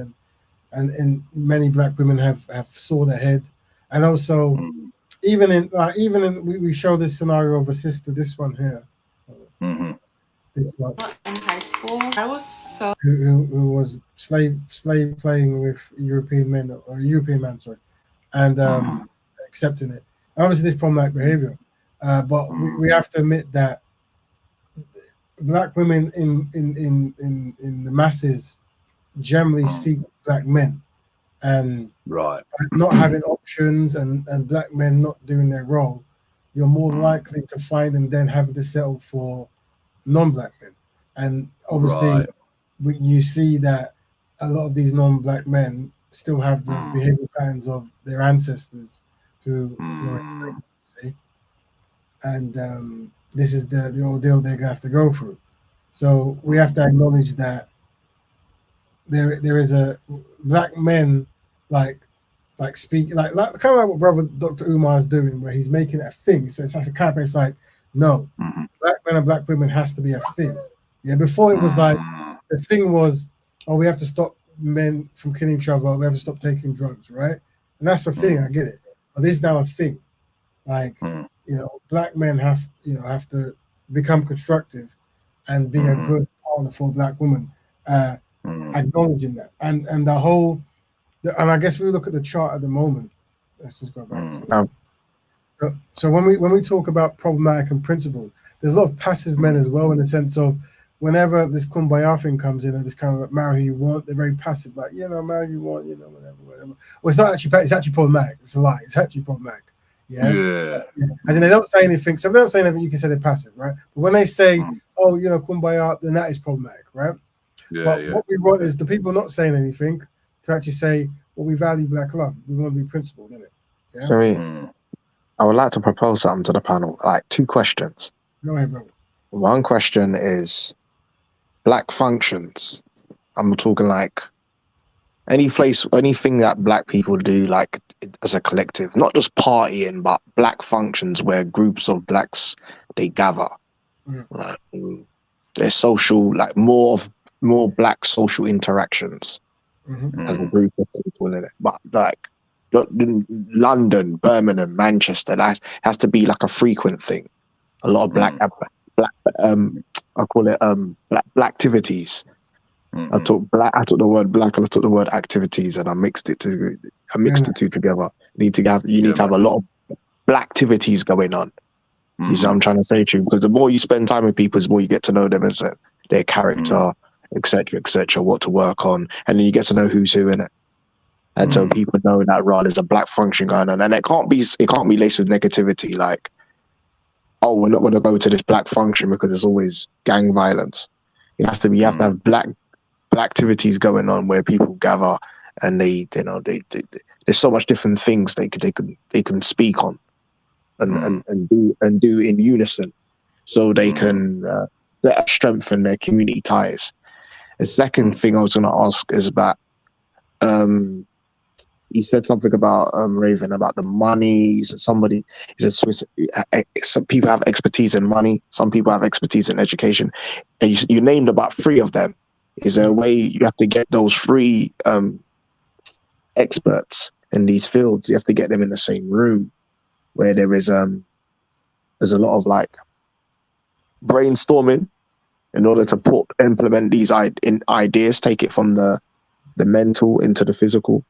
and many black women have saw their head. And also we show this scenario of a sister, this one here. This one. In high school, I was so who was slave playing with European men, or European man, sorry, and accepting it. Obviously, this problematic behavior, but we have to admit that black women in the masses generally seek black men, and not having options and black men not doing their role, you're more likely to find them then having to settle for non-black men. And obviously you see that a lot of these non-black men still have the behavior patterns of their ancestors who were enslaved, see, and this is the ordeal they're gonna have to go through. So we have to acknowledge that there is a black men like speak like kind of like what brother Dr. Umar is doing, where he's making it a thing. So it's like a campaign. It's like, no, black men and black women has to be a thing. Yeah, before it was like the thing was, oh, we have to stop men from killing each other, we have to stop taking drugs, right? And that's a thing, I get it. But this is now a thing. Like, black men have to become constructive and be a good partner for a black woman, acknowledging that. And the whole, and I guess we look at the chart at the moment. Let's just go back to it. So when we talk about problematic and principled, there's a lot of passive men as well, in the sense of whenever this kumbaya thing comes in, and this kind of like, marry who you want, they're very passive, like, marry who you want, whatever. Well, it's not actually, it's actually problematic. It's a lie. It's actually problematic. Yeah. As in, they don't say anything. So if they don't say anything, you can say they're passive, right? But when they say, oh, kumbaya, then that is problematic, right? But what we want is the people not saying anything to actually say, well, we value black love. We want to be principled, innit? Yeah? So I would like to propose something to the panel, like 2 questions. Go ahead, bro. One question is black functions. I'm talking like anything that black people do, like as a collective, not just partying, but black functions where groups of blacks, they gather. Like, there's social, like more black social interactions as a group of people in it. But like London, Birmingham, Manchester, that has to be like a frequent thing. A lot of black I call it black activities. I took the word black and I took the word activities, and I mixed the two together. You need to have a lot of black activities going on. You see what I'm trying to say to you? Because the more you spend time with people, the more you get to know them as their character, etc., what to work on, and then you get to know who's who in it. And so people know that there's a black function going on, and it can't be laced with negativity. Like, oh, we're not going to go to this black function because there's always gang violence. You have to have black activities going on where people gather, and they there's so much different things they can speak on, and do in unison, so they can strengthen their community ties. The second thing I was going to ask is about you said something about Raven, about the money. He said some people have expertise in money, some people have expertise in education, and you named about 3 of them. Is there a way you have to get those 3 experts in these fields? You have to get them in the same room where there's a lot of like brainstorming in order to implement these ideas, take it from the mental into the physical,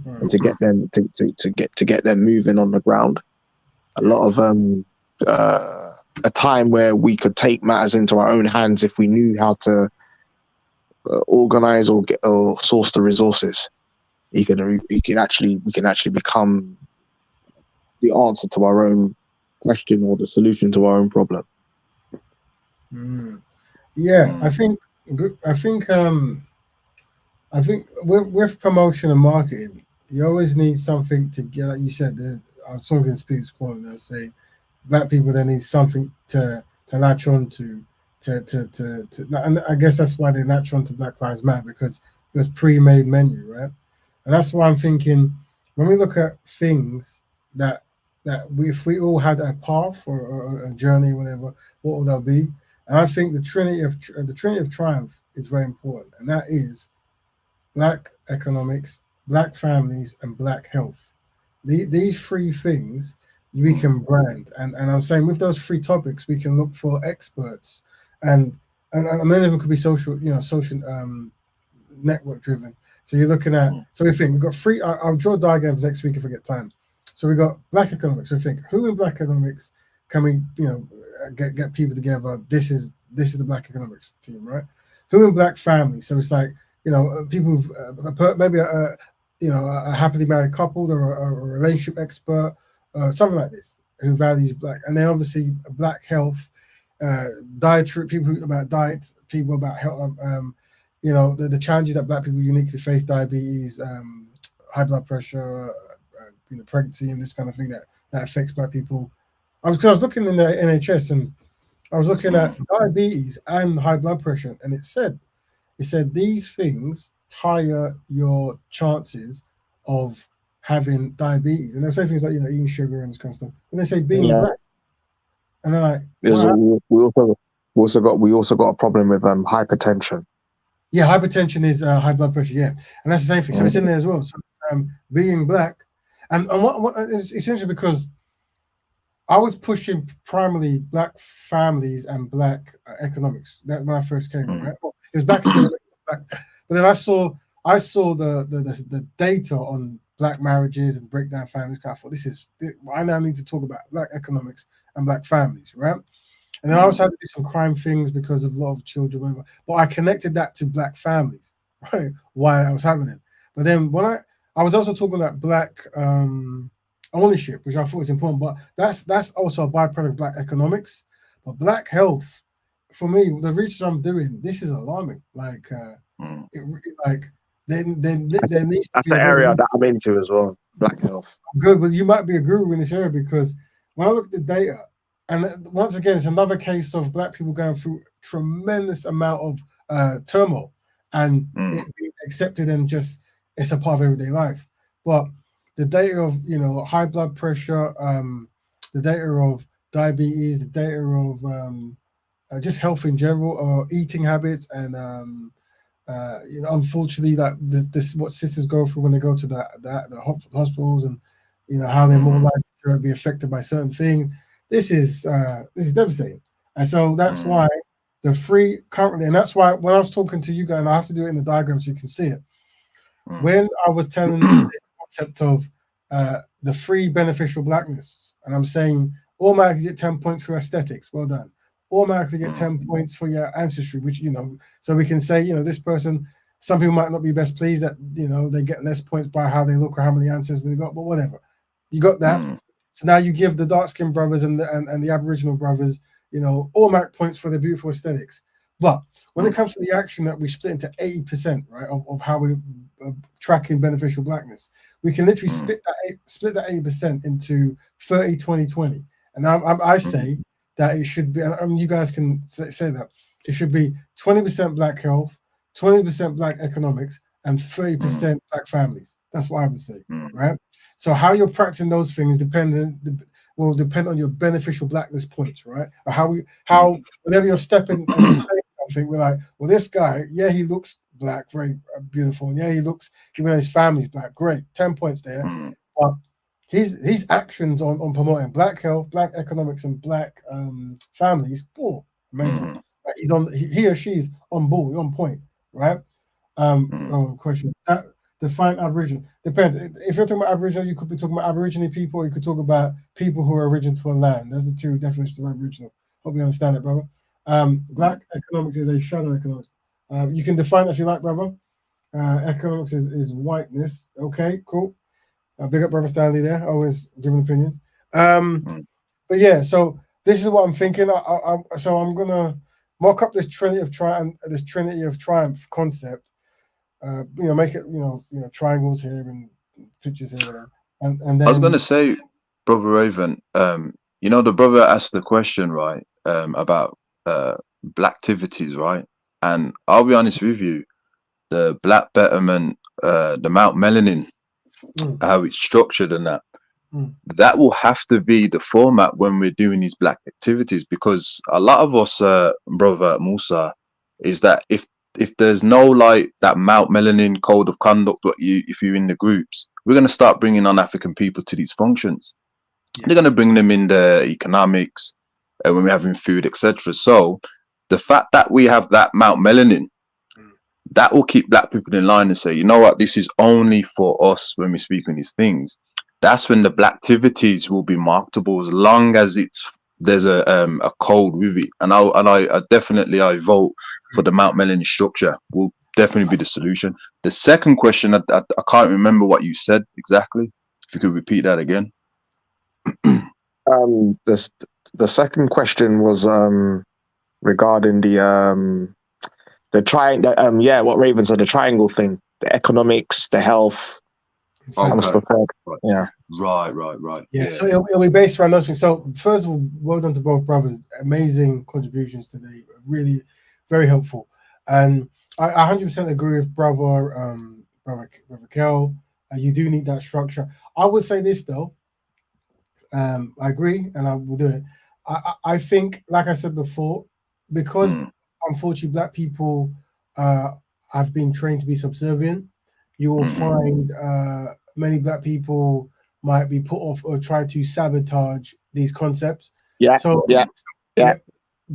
and to get them to get them moving on the ground. A lot of a time where we could take matters into our own hands if we knew how to organize or source the resources. We can actually become the answer to our own question or the solution to our own problem. Yeah, I think with promotion and marketing, you always need something to get. Like you said, I was talking to Speaks Corner, and I say black people, they need something to latch on to, and I guess that's why they latch on to Black Lives Matter, because it was pre-made menu, right? And that's why I'm thinking, when we look at things that if we all had a path or a journey, whatever, what would that be? And I think the Trinity of Triumph is very important, and that is Black economics, Black families, and Black health. These 3 things we can brand, and I'm saying with those 3 topics we can look for experts, and many of them could be social network driven. So you're looking at, so we think we've got 3. I'll draw diagrams next week if I get time. So we got Black economics. So we think, who in Black economics can we get people together? This is the Black economics team, right? Who in Black family? So it's like, people maybe a happily married couple or a relationship expert, something like this, who values Black. And then obviously Black health, dietary people about diet, people about health, the challenges that Black people uniquely face: diabetes, high blood pressure, pregnancy, and this kind of thing that affects Black people. I was looking in the NHS, and I was looking at diabetes and high blood pressure, and it said these things higher your chances of having diabetes. And they say things like eating sugar and this kind of stuff. And they say being Black, and they're like, we also got a problem with hypertension. Yeah, hypertension is high blood pressure. Yeah, and that's the same thing. So it's in there as well. So being Black, and what it's essentially because I was pushing primarily Black families and Black economics. That when I first came, right? Well, it was Black economics, but then I saw the data on Black marriages and breakdown families. I thought, I now need to talk about Black economics and Black families, right? And then I also had to do some crime things because of a lot of children, whatever. But I connected that to Black families, right? Why that was happening. But then when I was also talking about Black ownership, which I thought was important, but that's also a byproduct of Black economics. But Black health, for me, the research I'm doing, this is alarming. Like, that's an area that I'm into as well. Black health. Good, but you might be a guru in this area, because when I look at the data, and once again, it's another case of Black people going through tremendous amount of turmoil, and it being accepted and just it's a part of everyday life. But the data of high blood pressure, the data of diabetes, the data of just health in general, or eating habits, and unfortunately, that this what sisters go through when they go to the hospitals, and how they're more likely to be affected by certain things. This is devastating, and so that's why the 3 currently, and that's why when I was talking to you guys, and I have to do it in the diagram so you can see it. When I was telling the concept of the 3 beneficial Blackness, and I'm saying automatically get 10 points for aesthetics. Well done. Automatically get 10 points for your ancestry, which, you know, so we can say, you know, this person, some people might not be best pleased that, you know, they get less points by how they look or how many ancestors they got, but whatever. You got that. So now you give the dark-skinned brothers and the Aboriginal brothers, you know, automatic points for their beautiful aesthetics. But when it comes to the action that we split into 80%, right, of how we're tracking beneficial blackness, we can literally split that 80% into 30, 20, 20. And I say that it should be, I mean, you guys can say that, it should be 20% black health, 20% black economics, and 30% black families. That's what I would say, right? So how you're practicing those things will depend on your beneficial blackness points, right? Or how whenever you're stepping and you're saying something, we're like, well, this guy, yeah, he looks black, very beautiful, and yeah, even though his family's black, great, 10 points there. But his actions on promoting black health, black economics, and black families, amazing. Right? He or she's on board, on point, right? Question. Define Aboriginal. Depends. If you're talking about Aboriginal, you could be talking about Aboriginal people, or you could talk about people who are original to a land. Those are the two definitions of Aboriginal. Hope you understand it, brother. Black economics is a shadow economics. You can define that if you like, brother. Economics is whiteness. Okay, cool. Big up, brother Stanley there. Always giving opinions. But yeah, so this is what I'm thinking. So I'm gonna mock up this Trinity of Triumph concept. You know, make it, you know, triangles here and pictures here, and then I was gonna say, brother Raven, you know, the brother asked the question, right, about black activities, right? And I'll be honest with you, the Black Betterment, the Mount Melanin, how it's structured and that will have to be the format when we're doing these black activities, because a lot of us, brother Musa, is that if there's no like that Mount Melanin code of conduct, if you're in the groups, we're going to start bringing on African people to these functions. They're going to bring them in the economics, when we're having food, etc. So the fact that we have that Mount Melanin, that will keep black people in line and say, you know what, this is only for us when we speak on these things. That's when the black activities will be marketable, as long as there's a code with it. And I definitely vote for the Mount Melanin structure. Will definitely be the solution. The second question, I can't remember what you said exactly. If you could repeat that again. The second question was regarding what Raven said, the triangle thing, the economics, the health. Okay. Yeah. Right. Yeah. So it'll be based around those things. So first of all, well done to both brothers. Amazing contributions today. Really, very helpful. And I 100% agree with brother Kel. You do need that structure. I would say this though. I agree, and I will do it. I think, like I said before, because unfortunately black people have been trained to be subservient, you will find many black people might be put off or try to sabotage these concepts. Yeah.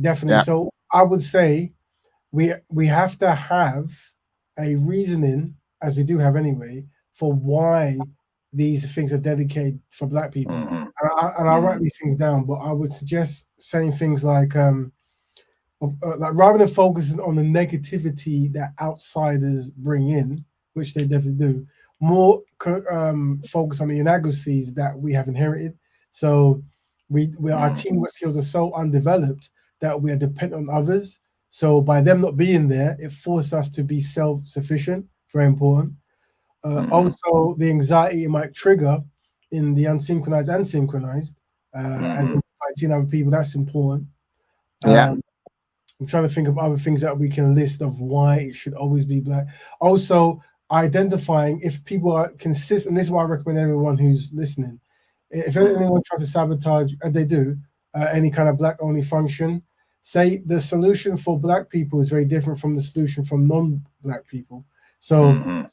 Definitely. Yeah. So I would say we have to have a reasoning, as we do have anyway, for why these things are dedicated for black people. And I'll write these things down, but I would suggest saying things like rather than focusing on the negativity that outsiders bring in, which they definitely do, more focus on the inadequacies that we have inherited. So our teamwork skills are so undeveloped that we are dependent on others. So by them not being there, it forces us to be self-sufficient. Very important. Also, the anxiety it might trigger in the unsynchronized and synchronized, as I've seen other people, that's important. I'm trying to think of other things that we can list of why it should always be black. Also, identifying if people are consistent. This is why I recommend everyone who's listening. If anyone tries to sabotage, and they do, any kind of black-only function, say the solution for black people is very different from the solution from non-black people. So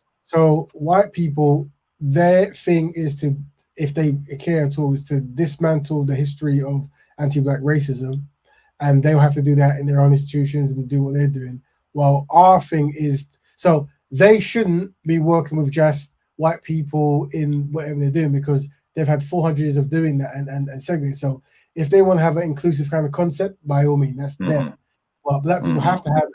white people, their thing is to, if they care at all, is to dismantle the history of anti-black racism, and they'll have to do that in their own institutions and do what they're doing. While our thing is, so they shouldn't be working with just white people in whatever they're doing, because they've had 400 years of doing that and segregating. So if they want to have an inclusive kind of concept, by all means, that's them. But black people have to have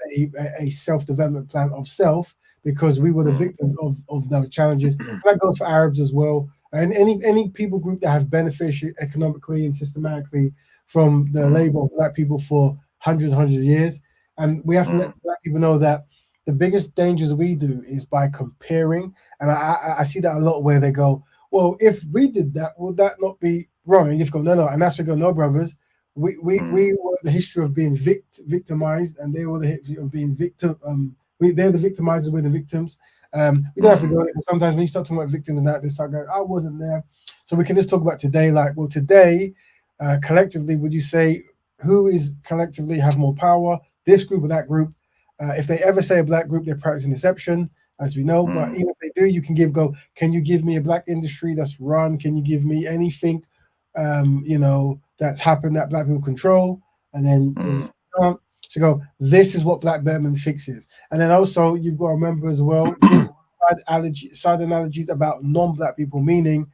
a self-development plan of self, because we were the victims of those challenges. And that goes for Arabs as well. And any people group that have benefited economically and systematically from the labor of black people for hundreds of years. And we have to let black people know that the biggest dangers we do is by comparing. And I see that a lot, where they go, well, if we did that, would that not be wrong? And you just go, no. And that's where we go, no, brothers. We were the history of being victimized, and they were the history of being victim. They're the victimizers, we're the victims. We don't have to go there, but sometimes when you start talking about victims and that, they start going, I wasn't there. So we can just talk about today, like, well, today, collectively, would you say who is collectively have more power, this group or that group? If they ever say a black group, they're practicing deception, as we know. But even if they do, you can can you give me a black industry that's run? Can you give me anything, that's happened that black people control? And then so this is what Black Betterment fixes. And then also you've got to remember as well, side analogies about non-black people, meaning,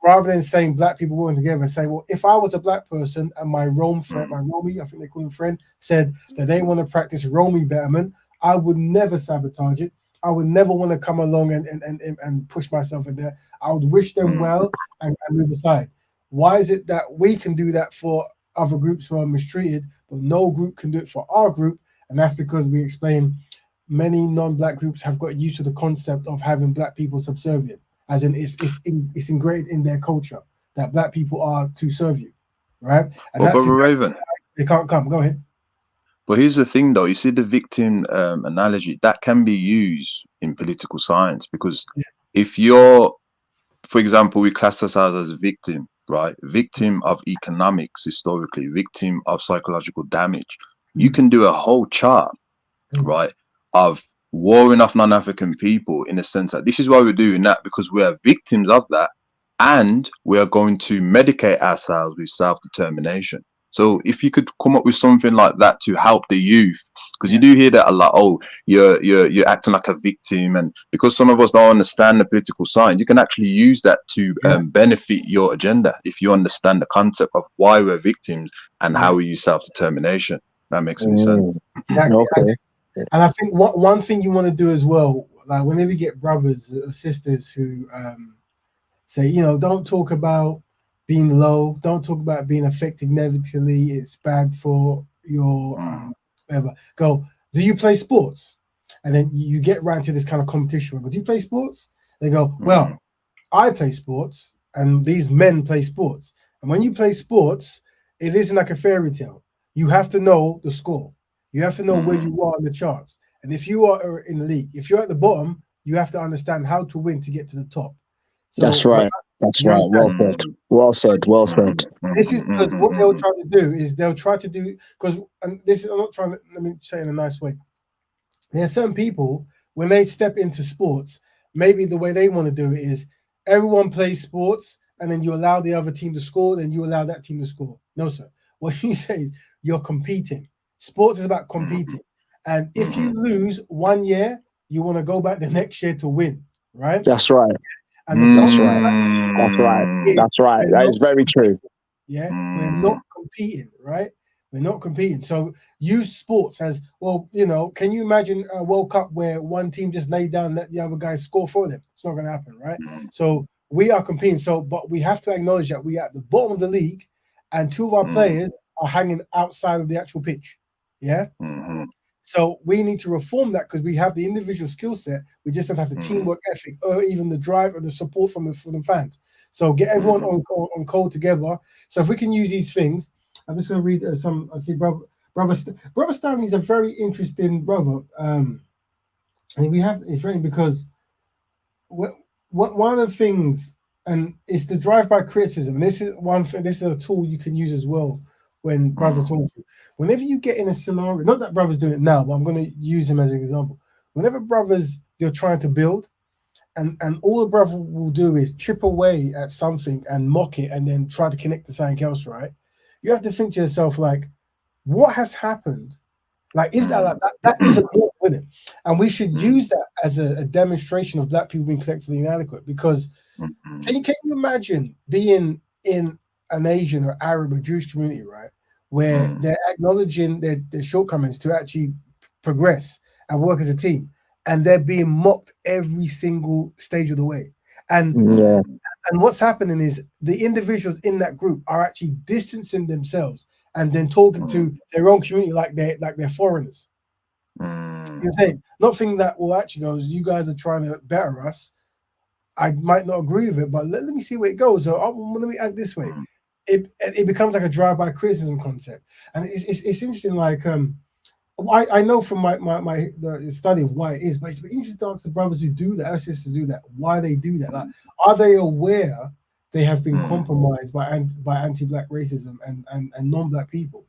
rather than saying black people working together, say, well, if I was a black person and my friend, my Romy, I think they call him friend, said that they want to practice Romy betterment, I would never sabotage it. I would never want to come along and push myself in there. I would wish them well and move aside. Why is it that we can do that for other groups who are mistreated, but no group can do it for our group? And that's because we explain many non-black groups have got used to the concept of having black people subservient, as in it's ingrained in their culture that black people are to serve you, right? And But Raven, they can't come. Go ahead. But here's the thing, though. You see the victim analogy that can be used in political science, because if you're, for example, we class ourselves as a victim, right? Victim of economics, historically, victim of psychological damage. You can do a whole chart, right, of warring off non-African people, in a sense that this is why we're doing that, because we are victims of that, and we are going to medicate ourselves with self-determination. So if you could come up with something like that to help the youth, because you do hear that a lot. Oh, you're acting like a victim, and because some of us don't understand the political science, you can actually use that to benefit your agenda if you understand the concept of why we're victims and how we use self-determination. That makes any sense. Exactly. Okay. And I think one thing you want to do as well, like whenever you get brothers or sisters who say, don't talk about being low, don't talk about being affected negatively, it's bad for your whatever. Go, do you play sports? And then you get right into this kind of competition. Go, do you play sports? They go, well, I play sports and these men play sports. And when you play sports, it isn't like a fairy tale. You have to know the score. You have to know where you are in the charts. And if you are in the league, if you're at the bottom, you have to understand how to win to get to the top. So, that's right. That's right. Well said. Well said. Well said. This is because what they'll try to do is because, and this is, I'm not trying to, let me say it in a nice way. There are certain people, when they step into sports, maybe the way they want to do it is everyone plays sports and then you allow the other team to score, then you allow that team to score. No, sir. What you say is you're competing. Sports is about competing. And if you lose 1 year, you want to go back the next year to win, right? That's right. And that's right. That's right. That's right. That is very true. Yeah, we're not competing, right? We're not competing. So use sports as well. Can you imagine a World Cup where one team just lay down and let the other guys score for them? It's not going to happen, right? So we are competing. But we have to acknowledge that we are at the bottom of the league, and two of our players are hanging outside of the actual pitch. Yeah. So we need to reform that, because we have the individual skill set. We just don't have the teamwork ethic or even the drive or the support from the fans. So get everyone on call together. So if we can use these things, I'm just going to read some. I see brother Stanley's a very interesting brother. And it's very, because one of the things, and it's the drive-by criticism. This is one thing. This is a tool you can use as well when brothers talk to you. Whenever you get in a scenario, not that brothers doing it now, but I'm going to use him as an example. Whenever brothers you're trying to build, and all the brother will do is chip away at something and mock it, and then try to connect to something else, right? You have to think to yourself, like, what has happened? Like, is that isn't with it? And we should use that as a demonstration of black people being collectively inadequate. Because can you imagine being in an Asian or Arab or Jewish community, right, where they're acknowledging their shortcomings to actually progress and work as a team, and they're being mocked every single stage of the way. And what's happening is the individuals in that group are actually distancing themselves and then talking to their own community like they're foreigners. You know what I'm saying? Not thinking that, well, actually goes, you guys are trying to better us. I might not agree with it, but let me see where it goes. So let me add this way. It becomes like a drive-by criticism concept. And it's interesting, like I know from the study of why it is, but it's interesting to ask the brothers who do that, our sisters do that, why they do that. Like, are they aware they have been compromised by anti-black racism and non-black people?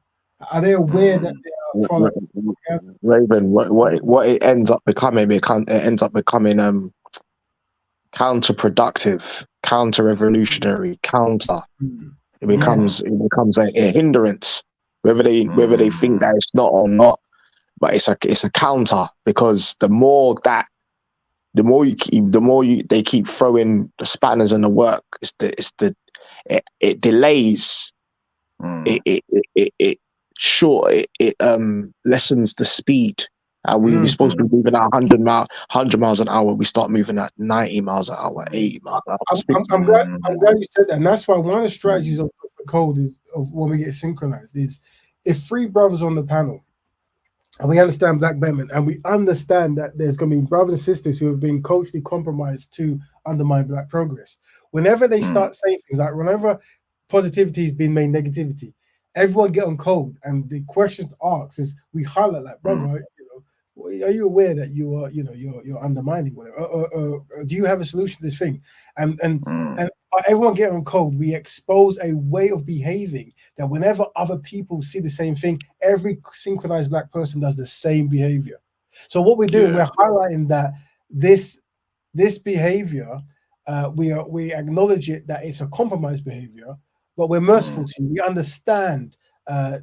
Are they aware that they are product? Raven, what it ends up becoming, it ends up becoming counterproductive, counter-revolutionary, counter. It becomes a hindrance, whether they think that it's not or not. But it's a counter, because the more they keep throwing the spanners in the work, it delays, it lessens the speed. We're supposed to be moving at 100 miles an hour. We start moving at 90 miles an hour, 80 miles an hour. I'm glad you said that, and that's why one of the strategies of the code is of when we get synchronized is if 3 brothers on the panel. And we understand Black Betterment, and we understand that there's going to be brothers and sisters who have been culturally compromised to undermine Black progress. Whenever they start saying things like, whenever positivity is being made negativity, everyone get on code, and the question to ask is, we highlight like, brother, are you aware that you are, you're undermining whatever? Do you have a solution to this thing? And everyone get on code. We expose a way of behaving that whenever other people see the same thing, every synchronized Black person does the same behavior. So what we're doing, we're highlighting that this behavior, we acknowledge it that it's a compromised behavior, but we're merciful to you. We understand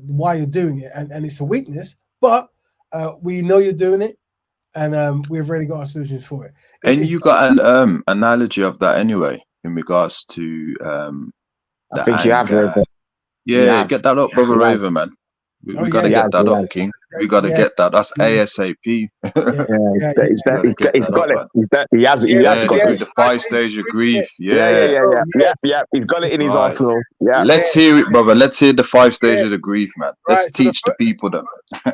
why you're doing it, and it's a weakness, but we know you're doing it, and we've already got our solutions for it. And you got an analogy of that anyway, in regards to I think you have, Raven. Yeah, get that up, brother Raven, man. We got to get that up, King. We got to get that. That's ASAP. He's got it. He has got it. The 5 stage of grief. Yeah. He's got it in his arsenal. Yeah. Let's hear it, brother. Let's hear the 5 stages of the grief, man. Let's teach the people them.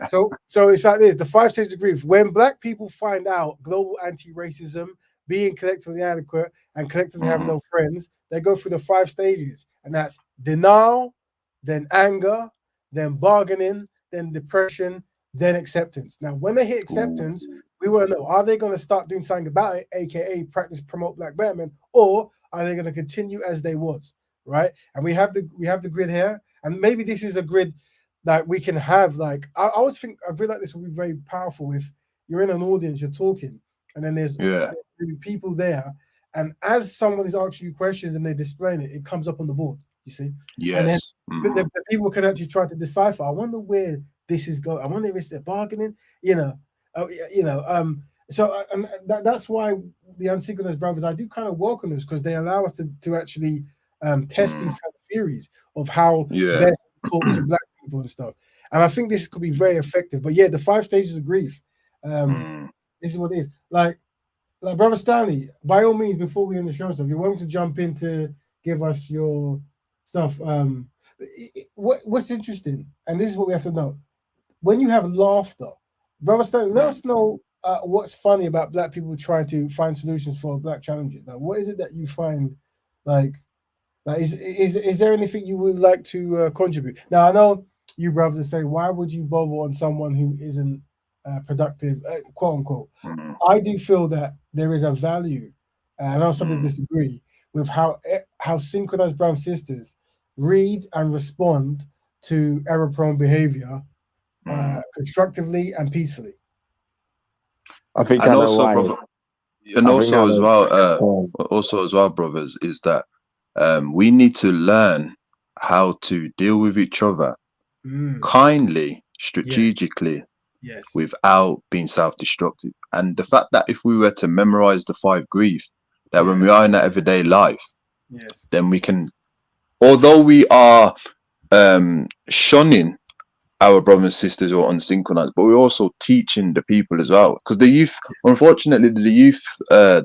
So it's like this: the 5 stages of grief. When Black people find out global anti-racism, being collectively inadequate, and collectively having no friends, they go through the 5 stages, and that's denial, then anger, then bargaining, then depression, then acceptance. Now, when they hit acceptance, we want to know, are they going to start doing something about it, aka practice promote Black Betterment, or are they going to continue as they was, right? And we have the grid here, and maybe this is a grid that we can have. Like I always think a grid like this will be very powerful if you're in an audience, you're talking, and then there's people there, and as someone is asking you questions and they're displaying it, it comes up on the board. You see, and then the people can actually try to decipher. I wonder where this is going. I wonder if it's the bargaining. So that's why the Unsynchronized Brothers, I do kind of welcome this, because they allow us to actually test these kind of theories of how best to talk to Black people and stuff. And I think this could be very effective. But yeah, the 5 stages of grief. This is what it is. Like Brother Stanley, by all means, before we end the show stuff, you're welcome to jump in to give us your stuff. What's interesting, and this is what we have to know, when you have laughter, Brother Stanley, let us know what's funny about Black people trying to find solutions for Black challenges. Like, what is it that you find, like is there anything you would like to contribute? Now, I know you brothers say, why would you bother on someone who isn't productive, quote unquote? I do feel that there is a value, and I know some people disagree, with how synchronized brown sisters read and respond to error-prone behavior constructively and peacefully. I think and I know also, why. brother, and also as well, brothers, is that we need to learn how to deal with each other kindly, strategically, Yes. without being self-destructive. And the fact that if we were to memorize the 5 griefs, that when we are in that everyday life, yes, then we can, although we are shunning our brothers and sisters who are unsynchronized, but we're also teaching the people as well. Because the youth, unfortunately, the youth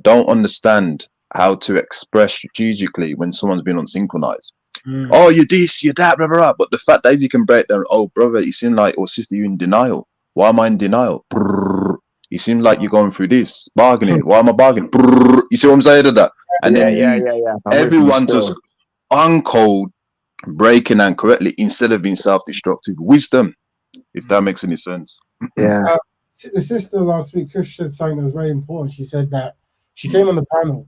don't understand how to express strategically when someone's been unsynchronized. Oh, you're this, you're that, blah, blah, blah. But the fact that if you can break down, oh, brother, you seem like, or sister, you're in denial. Why am I in denial? Brrr. You seem like you're going through this, bargaining. Why am I bargaining? Brrr. You see what I'm saying to that? And then everyone just uncode, breaking and correctly instead of being self-destructive. Wisdom, if that makes any sense. Yeah. The sister last week, Kush, said something that was very important. She said that she came on the panel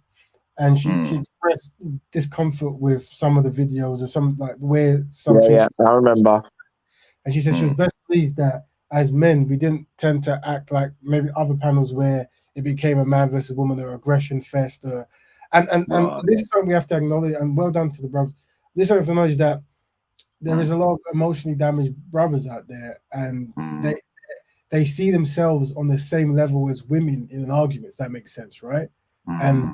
and she expressed discomfort with some of the videos or some like where some things. Yeah, I remember. And she said she was best pleased that as men we didn't tend to act like maybe other panels where it became a man versus woman or aggression fest or and this is something we have to acknowledge, and well done to the brothers. This is to acknowledge that there is a lot of emotionally damaged brothers out there, and they see themselves on the same level as women in an argument, if that makes sense, right? And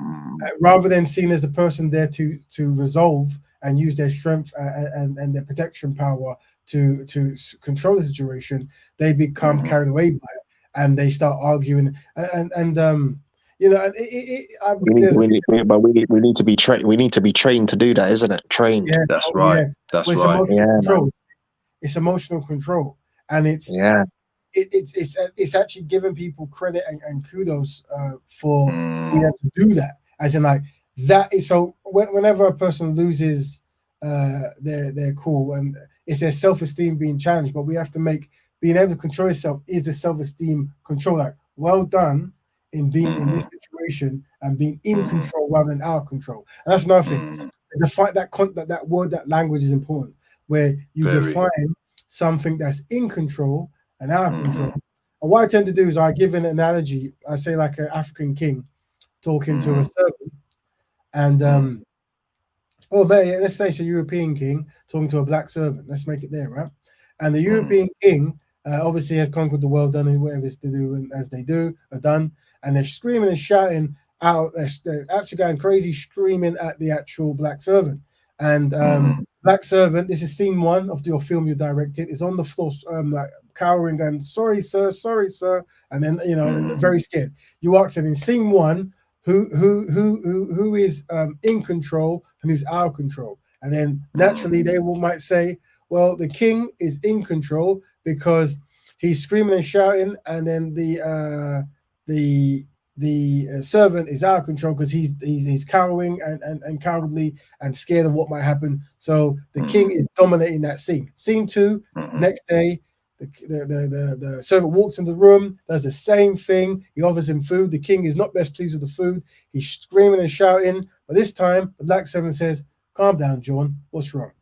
rather than seen as the person there to resolve and use their strength and their protection power to control the situation, they become carried away by it and they start arguing and you know, we need to be trained. We need to be trained to do that, isn't it? Trained. Yeah, that's right. Yes. That's well, it's right. Emotional control. It's emotional control, and it's it's actually giving people credit and kudos for being able to do that. As in, like that is so. Whenever a person loses their cool, and it's their self-esteem being challenged, but we have to make being able to control yourself is the self-esteem control. Like, well done in being in this situation and being in control rather than out of control. And that's another thing. Define that word, that language is important. Where you define something that's in control and out of control. And what I tend to do is I give an analogy. I say like an African king talking to a servant, and oh, but yeah, let's say it's a European king talking to a black servant. Let's make it there, right? And the European king obviously has conquered the world, done whatever it's to do, and as they do, are done. And they're screaming and shouting out. They're actually going crazy, screaming at the actual black servant. And black servant, this is scene 1 of your film you directed, is on the floor, like cowering, going, sorry, sir, and then very scared. You ask him in scene 1, who is in control and who's out of control, and then naturally they might say, well, the king is in control because he's screaming and shouting, and then the servant is out of control because he's cowering and cowardly and scared of what might happen. So the king is dominating that scene. Scene 2, next day, the servant walks in the room, does the same thing. He offers him food. The king is not best pleased with the food. He's screaming and shouting. But this time, the black servant says, calm down, John. What's wrong?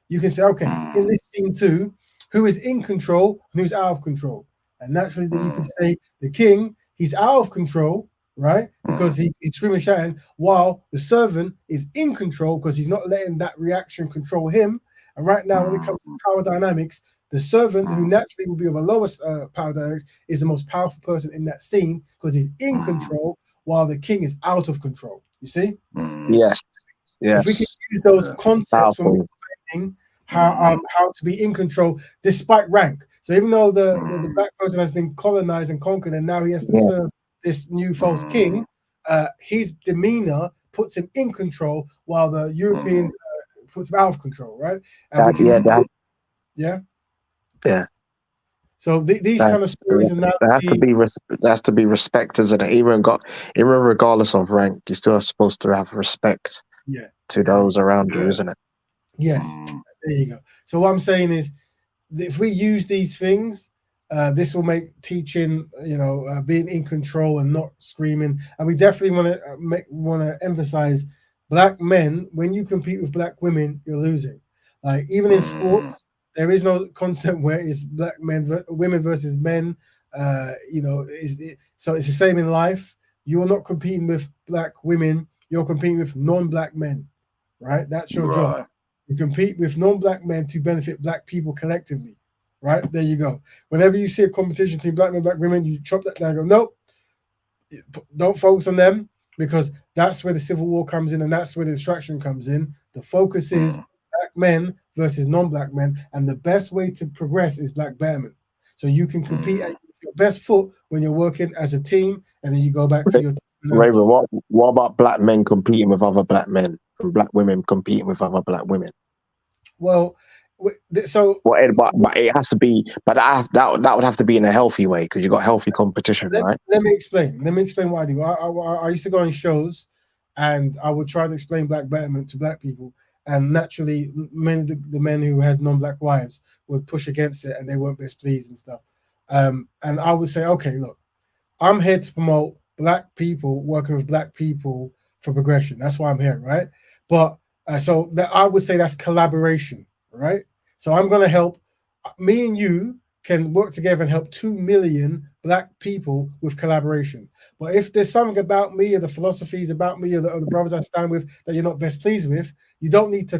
You can say, okay, in this scene 2, who is in control and who's out of control? And naturally, then you can say the king, he's out of control, right? Because he's screaming and shouting, while the servant is in control because he's not letting that reaction control him. And right now, when it comes to power dynamics, the servant, who naturally will be of a lowest power dynamics, is the most powerful person in that scene because he's in control, while the king is out of control. You see? Yes. If we can use those concepts when we're explaining how to be in control despite rank. So even though the black person has been colonized and conquered, and now he has to serve this new false king, his demeanor puts him in control, while the European puts him out of control, right? And yeah. So these kind of stories and that has to be respect, isn't it? Even regardless of rank, you're still supposed to have respect to those around you, isn't it? Yes, there you go. So what I'm saying is, if we use these things, this will make teaching, being in control and not screaming. And we definitely want to emphasize, black men, when you compete with black women, you're losing. Like even in sports, there is no concept where it's black men, women versus men. So it's the same in life. You are not competing with black women. You're competing with non-black men, right? That's your job. You compete with non-black men to benefit black people collectively, right? There you go. Whenever you see a competition between black men and black women, you chop that down and go, nope, don't focus on them, because that's where the civil war comes in and that's where the distraction comes in. The focus is black men versus non-black men, and the best way to progress is black betterment. So you can compete at your best foot when you're working as a team, and then you go back to your Raven, what about black men competing with other black men and black women competing with other black women? Well, so but it has to be, but that would have to be in a healthy way, because you got healthy competition, right? Let me explain. Let me explain what I do. I used to go on shows, and I would try to explain black betterment to black people, and naturally, many of the men who had non-black wives would push against it, and they weren't best pleased and stuff. And I would say, okay, look, I'm here to promote black people working with black people for progression. That's why I'm here, right? But so that I would say that's collaboration, right? So I'm going to help. Me and you can work together and help 2 million black people with collaboration. But if there's something about me or the philosophies about me or the brothers I stand with that you're not best pleased with, you don't need to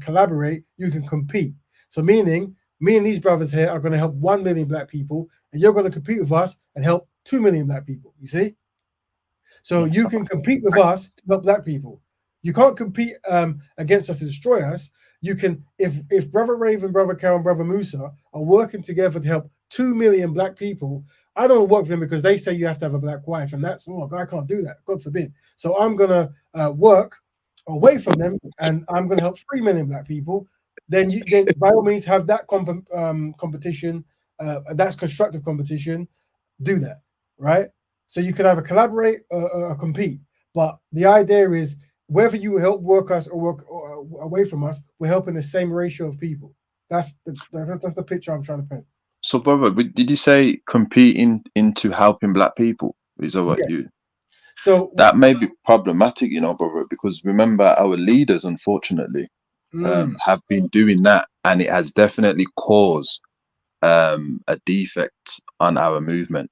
collaborate. You can compete. So meaning, me and these brothers here are going to help 1 million black people, and you're going to compete with us and help 2 million black people. You see? So you can compete with us to help black people. You can't compete against us to destroy us. You can, if Brother Raven, Brother Cal, and Brother Musa are working together to help 2 million black people, I don't work with them because they say you have to have a black wife, and that's I can't do that. God forbid. So I'm gonna work away from them, and I'm gonna help 3 million black people. Then by all means have that competition. That's constructive competition. Do that, right? So you can either collaborate or compete. But the idea is, whether you help work us or work away from us, we're helping the same ratio of people. That's the picture I'm trying to paint. So, brother, did you say competing into helping black people? Is that what you? So that may be problematic, brother, because remember, our leaders, unfortunately, have been doing that, and it has definitely caused a defect on our movement.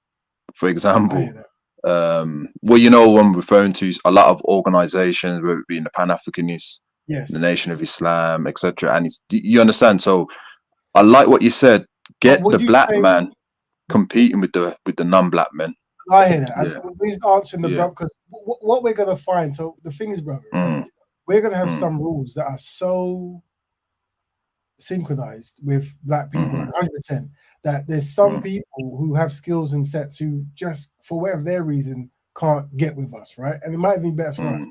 For example, what I'm referring to is a lot of organizations, whether it be in the Pan-Africanists, the Nation of Islam, etc. And you understand? So I like what you said. Get the black man competing with the non-black men. I hear that. Yeah. Please answer the brother, because what we're gonna find. So the thing is, brother, we're gonna have some rules that are so synchronized with black people, 100%, that there's some people who have skills and sets who just, for whatever their reason, can't get with us, right? And it might be best for us.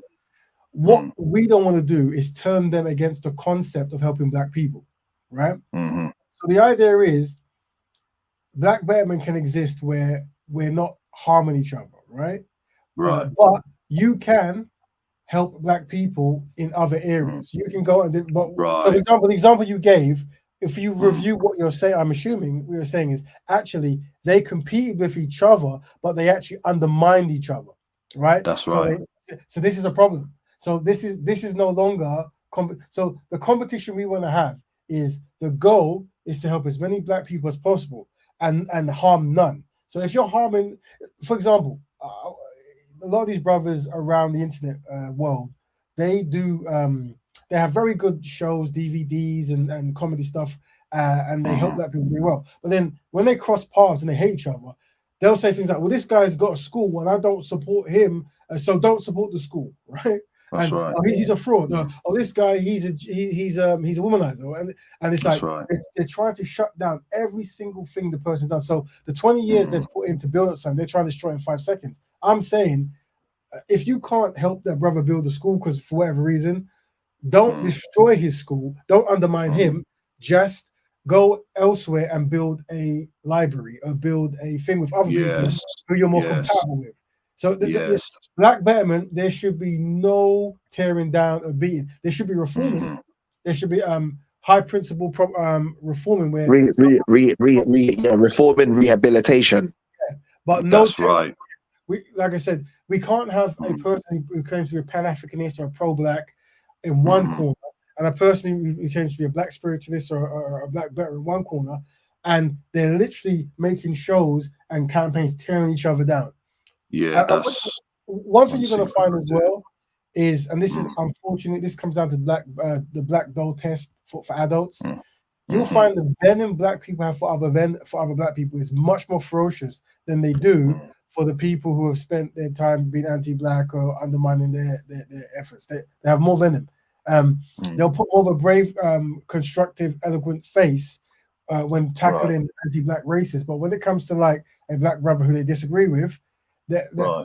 What we don't want to do is turn them against the concept of helping black people, right? So the idea is, black betterment can exist where we're not harming each other, right? But you can help black people in other areas. You can go and so for example, the example you gave, if you review what you're saying, I'm assuming what you're saying is actually they competed with each other, but they actually undermined each other, right? That's right. So this is a problem. So this is no longer so the competition we want to have is, the goal is to help as many black people as possible and harm none. So if you're harming, for example, a lot of these brothers around the internet world, they do they have very good shows, DVDs and comedy stuff, and they help black people very well. But then when they cross paths and they hate each other, they'll say things like, well, this guy's got a school and I don't support him, so don't support the school, right? That's right. He's a fraud. This guy, he's a womanizer, and it's like they're trying to shut down every single thing the person does. So the 20 years they've put in to build up something, they're trying to destroy in 5 seconds. I'm saying, if you can't help that brother build a school because for whatever reason, don't destroy his school, don't undermine him. Just go elsewhere and build a library or build a thing with other people who you're more compatible with. So the black betterment, there should be no tearing down or beating. There should be reforming. There should be high principle reforming where reforming, rehabilitation. But no, that's right. Like I said, we can't have a person who claims to be a Pan-Africanist or a pro-black in one corner, and a person who claims to be a black spiritualist or a black better in one corner, and they're literally making shows and campaigns tearing each other down. Yeah, that's one thing you're going to find as well is, and this is unfortunate, this comes down to the black doll test for adults. you'll find the venom black people have for other black people is much more ferocious than they do for the people who have spent their time being anti-black or undermining their efforts. They have more venom. They'll put more of a brave, constructive, eloquent face when tackling anti-black racists, but when it comes to like a black brother who they disagree with,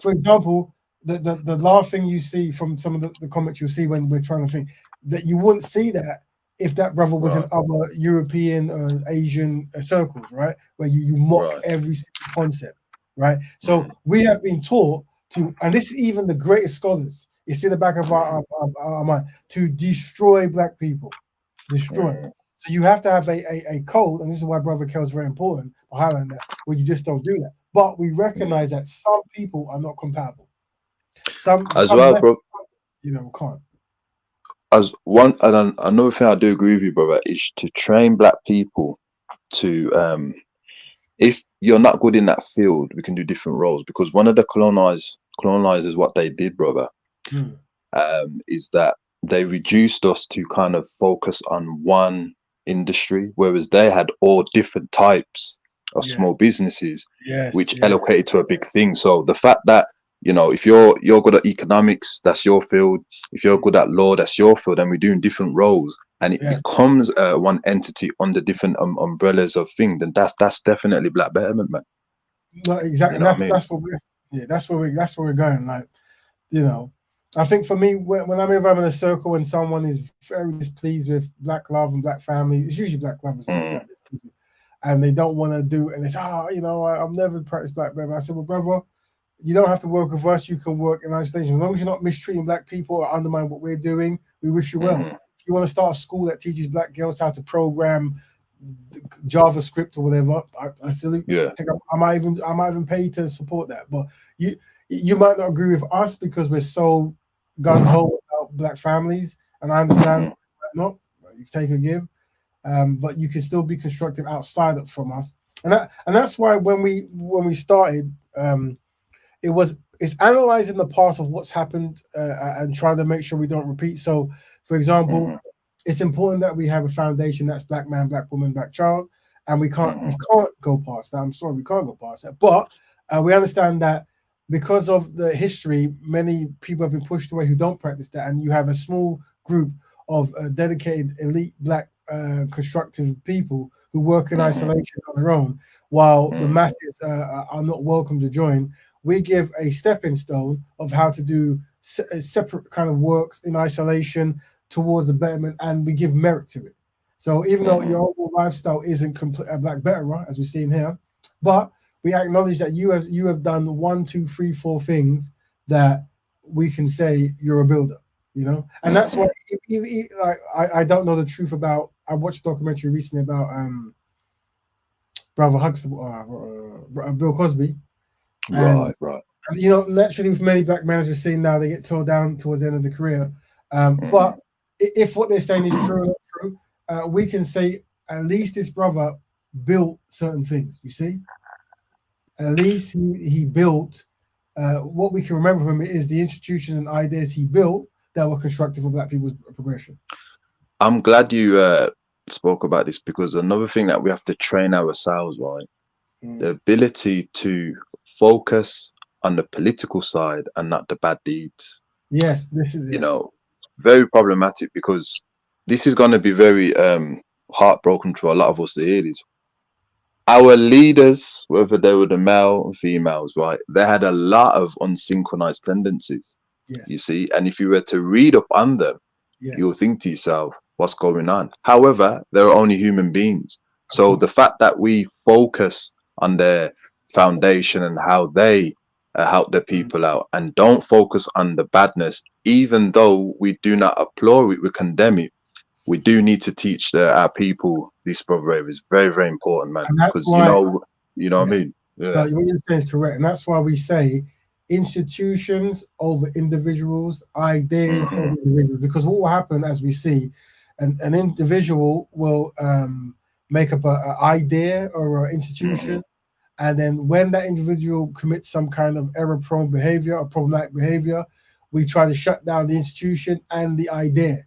for example, the last thing you see from some of the comments you'll see when we're trying to think that you wouldn't see that if that brother was in other European or Asian circles, right? Where you mock every single concept, right? So we have been taught to, and this is even the greatest scholars, it's in the back of our mind, to destroy black people, destroy. So you have to have a code, and this is why Brother Kel is very important for highlighting that, where you just don't do that. But we recognize that some people are not compatible. Some well, bro. Can't. As one, and another thing I do agree with you, brother, is to train black people to, if you're not good in that field, we can do different roles. Because one of the colonizers, what they did, brother, is that they reduced us to kind of focus on one industry, whereas they had all different types of small businesses, which allocated to a big thing. So the fact that, if you're good at economics, that's your field. If you're good at law, that's your field, and we're doing different roles, and it becomes one entity under different umbrellas of things, then that's definitely black betterment, man. No, exactly. That's where we're going. Like, I think for me, when I'm in a circle and someone is very displeased with black love and black family, it's usually black love as well, and they don't want to do, and they say, I've never practiced black brother. I said, well, brother, you don't have to work with us. You can work in isolation. As long as you're not mistreating black people or undermining what we're doing, we wish you well. If you want to start a school that teaches black girls how to program JavaScript or whatever, I salute you. Heck, I might even pay to support that. But you might not agree with us because we're so gung-ho about black families, and I understand not. You take or give, but you can still be constructive outside from us, and that's why when we started, it's analyzing the past of what's happened and trying to make sure we don't repeat. So, for example, it's important that we have a foundation that's black man, black woman, black child, and we can't go past that. I'm sorry, we can't go past that. But we understand that because of the history, many people have been pushed away who don't practice that, and you have a small group of dedicated elite black constructive people who work in isolation on their own, while the masses are not welcome to join. We give a stepping stone of how to do separate kind of works in isolation towards the betterment, and we give merit to it. So even though your overall lifestyle isn't complete a black betterer, as we see in here, but we acknowledge that you have done 1, 2, 3, 4 things that we can say you're a builder, and that's why I don't know the truth about. I watched a documentary recently about Brother Huxtable, Bill Cosby. Right. And, naturally, with many black men, as we're seeing now, they get tore down towards the end of the career. But if what they're saying is true or not true, we can say at least this brother built certain things. You see, at least he built. What we can remember from it is the institutions and ideas he built that were constructive for black people's progression. I'm glad you spoke about this, because another thing that we have to train ourselves, right? The ability to focus on the political side and not the bad deeds. Yes, this is very problematic, because this is going to be very heartbroken to a lot of us to hear this. Our leaders, whether they were the male or females, right, they had a lot of unsynchronized tendencies. You see, and if you were to read up on them, you'll think to yourself, what's going on? However, they're only human beings. So the fact that we focus on their foundation and how they help their people out, and don't focus on the badness, even though we do not applaud it, we condemn it, we do need to teach our people this, brother. Is very, very important, man. Because you know what I mean. What you're saying is correct, and that's why we say institutions over individuals, ideas over individuals. Because what will happen, as we see, an individual will make up an idea or an institution, and then when that individual commits some kind of error-prone behavior or problematic behavior, we try to shut down the institution and the idea.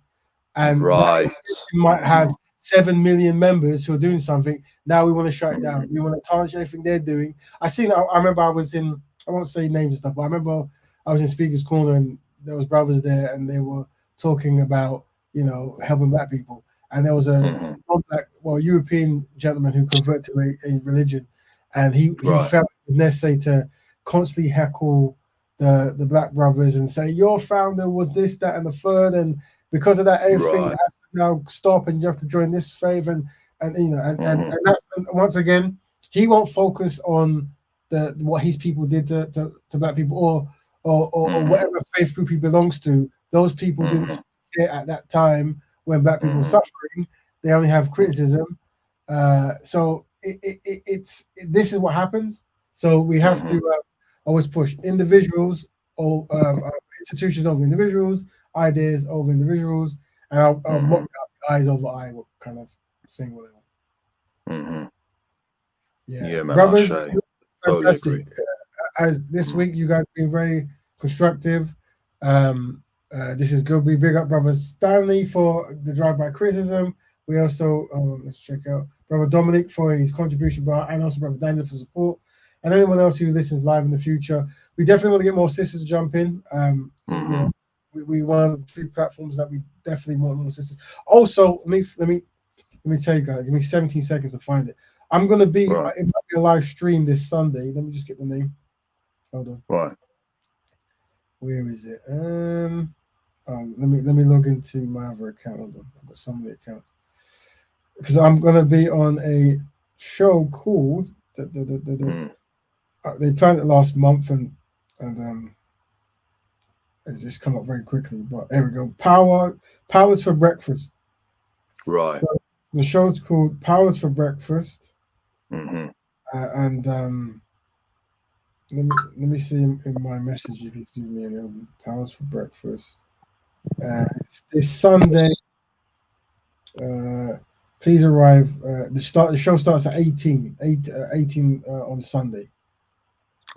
And that institution might have 7 million members who are doing something. Now we want to shut it down. We want to tarnish everything they're doing. I remember I was in, I won't say names and stuff, but I remember I was in Speaker's Corner and there was brothers there and they were talking about, helping black people. And there was a non-black, European gentleman who converted to a religion, and he felt it necessary to constantly heckle the black brothers and say, your founder was this, that, and the third, and because of that, everything has to now stop, and you have to join this faith, and once again, he won't focus on what his people did to black people or whatever faith group he belongs to. Those people didn't care at that time when black people were suffering. They only have criticism. So this is what happens. So we have to always push individuals or institutions over individuals, ideas over individuals, and I'll mock eyes over eye kind of thing, whatever. Yeah, man, brothers, totally agree. As this week, you guys have been very constructive. This is good. We big up Brother Stanley for the drive-by criticism. We also, let's check out Brother Dominic for his contribution, and also Brother Daniel for support. And anyone else who listens live in the future, we definitely want to get more sisters to jump in. We one of the 3 platforms that we definitely want more sisters. Also, let me tell you guys. Give me 17 seconds to find it. I'm gonna be it might be a live stream this Sunday. Let me just get the name. Hold on. Right. Where is it? Let me log into my other account. Hold on. I've got so many accounts because I'm gonna be on a show called they planned it last month and it's just come up very quickly. But there we go. Powers for Breakfast. Right. So the show's called Powers for Breakfast. Let me see in my message if he's giving me an Powers for Breakfast. It's this Sunday. Please arrive. The show starts at 18 on Sunday.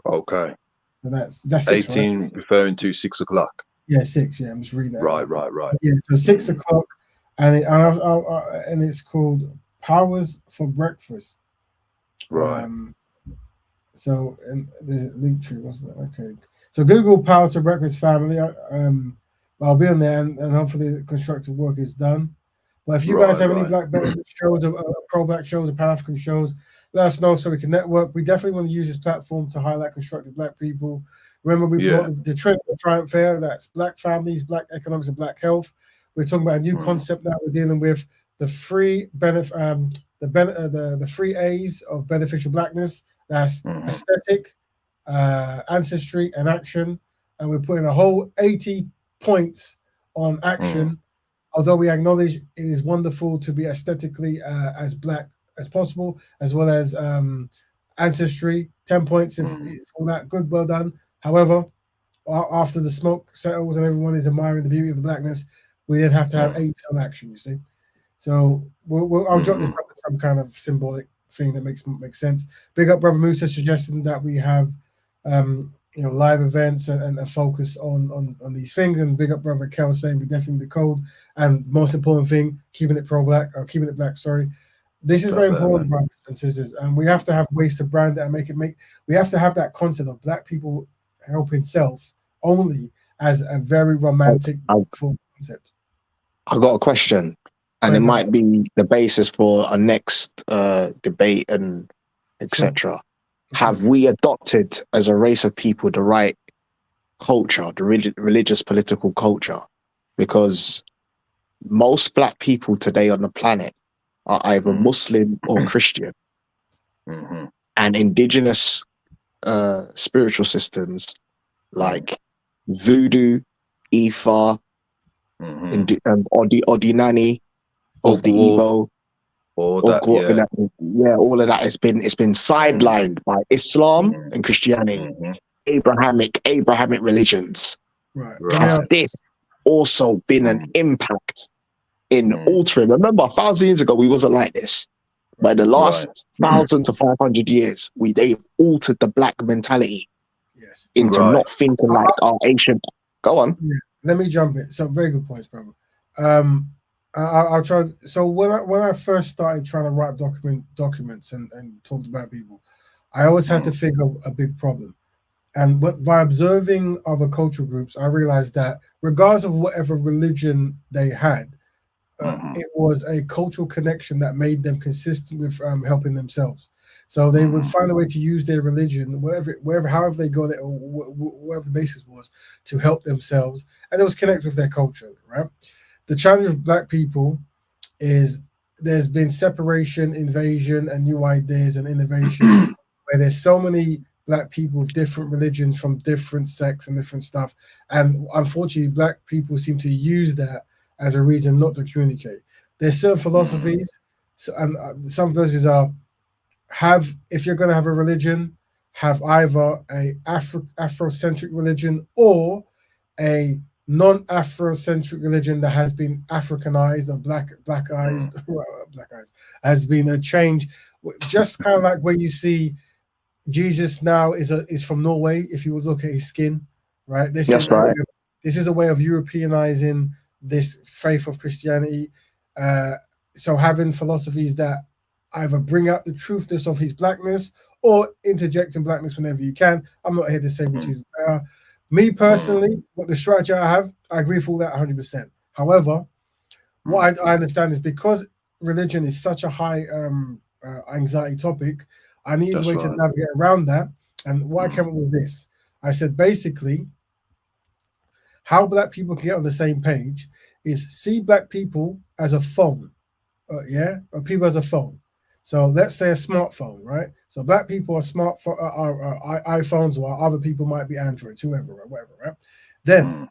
Okay. So that's 18, right? referring to 6 o'clock. Yeah, 6. Yeah, I'm just reading that. Right. Yeah, so 6 o'clock, and it's called Powers for Breakfast. Right. So and there's a link tree, wasn't it? Okay. So Google Power to Breakfast Family. I'll be on there, and hopefully the constructive work is done. But if you guys have any Black Betterment shows or pro-Black shows or Pan-African shows, let us know so we can network. We definitely want to use this platform to highlight constructive Black people. Remember, we brought the Trend of Triumph Fair. That's Black families, Black economics, and Black health. We're talking about a new concept now. We're dealing with the free the 3 A's of beneficial Blackness. That's aesthetic, ancestry, and action. And we're putting a whole 80 points on action. Although we acknowledge it is wonderful to be aesthetically as Black as possible, as well as ancestry, 10 points if all that good, well done. However, after the smoke settles and everyone is admiring the beauty of the Blackness, we then have to have 8 on action, you see. So I'll jot this up as some kind of symbolic thing that makes sense. Big up Brother Musa suggesting that we have live events and a focus on these things, and big up Brother Kel saying we definitely the code, and most important thing, keeping it pro-Black or keeping it Black, sorry. This is very important, brothers and sisters, and we have to have ways to brand it and we have to have that concept of Black people helping self only as a very romantic concept. I got a question, and it might be the basis for a next debate and etc. Have we adopted as a race of people the right culture, the religious political culture? Because most Black people today on the planet are either Muslim or Christian, and indigenous spiritual systems like voodoo, Ifa, Odinani of the Igbo, all of that has been sidelined by Islam and Christianity, Abrahamic religions. Has this also been an impact in altering? Remember, 1,000 years ago we wasn't like this, but the last 1,000 to 500 years they've altered the Black mentality into not thinking like our ancient. Go on. Let me jump in. So very good points, brother. I'll try. So when I first started trying to write documents and talked about people, I always had to figure a big problem. And by observing other cultural groups, I realized that regardless of whatever religion they had, it was a cultural connection that made them consistent with helping themselves. So they would find a way to use their religion, however they got it, or whatever the basis was, to help themselves, and it was connected with their culture, right? The challenge of Black people is there's been separation, invasion, and new ideas and innovation, where there's so many Black people with different religions from different sects and different stuff, and unfortunately, Black people seem to use that as a reason not to communicate. There's certain philosophies, and some philosophies are if you're going to have a religion, have either a Afrocentric religion or a non-Afrocentric religion that has been Africanized or blackized, blackized, has been a change. Just kind of like when you see Jesus now is from Norway. If you would look at his skin, right? This is a way of Europeanizing this faith of Christianity. So having philosophies that either bring out the truthness of his blackness or interjecting blackness whenever you can. I'm not here to say which is better. Me personally, what the strategy I have, I agree with all that 100%. However, what I understand is because religion is such a high anxiety topic, I need a way to navigate around that. And what I came up with this, I said basically, how Black people can get on the same page is see Black people as a phone, or people as a phone. So let's say a smartphone, right? So Black people are are iPhones, while other people might be Androids, whoever, right? Whatever, right? Then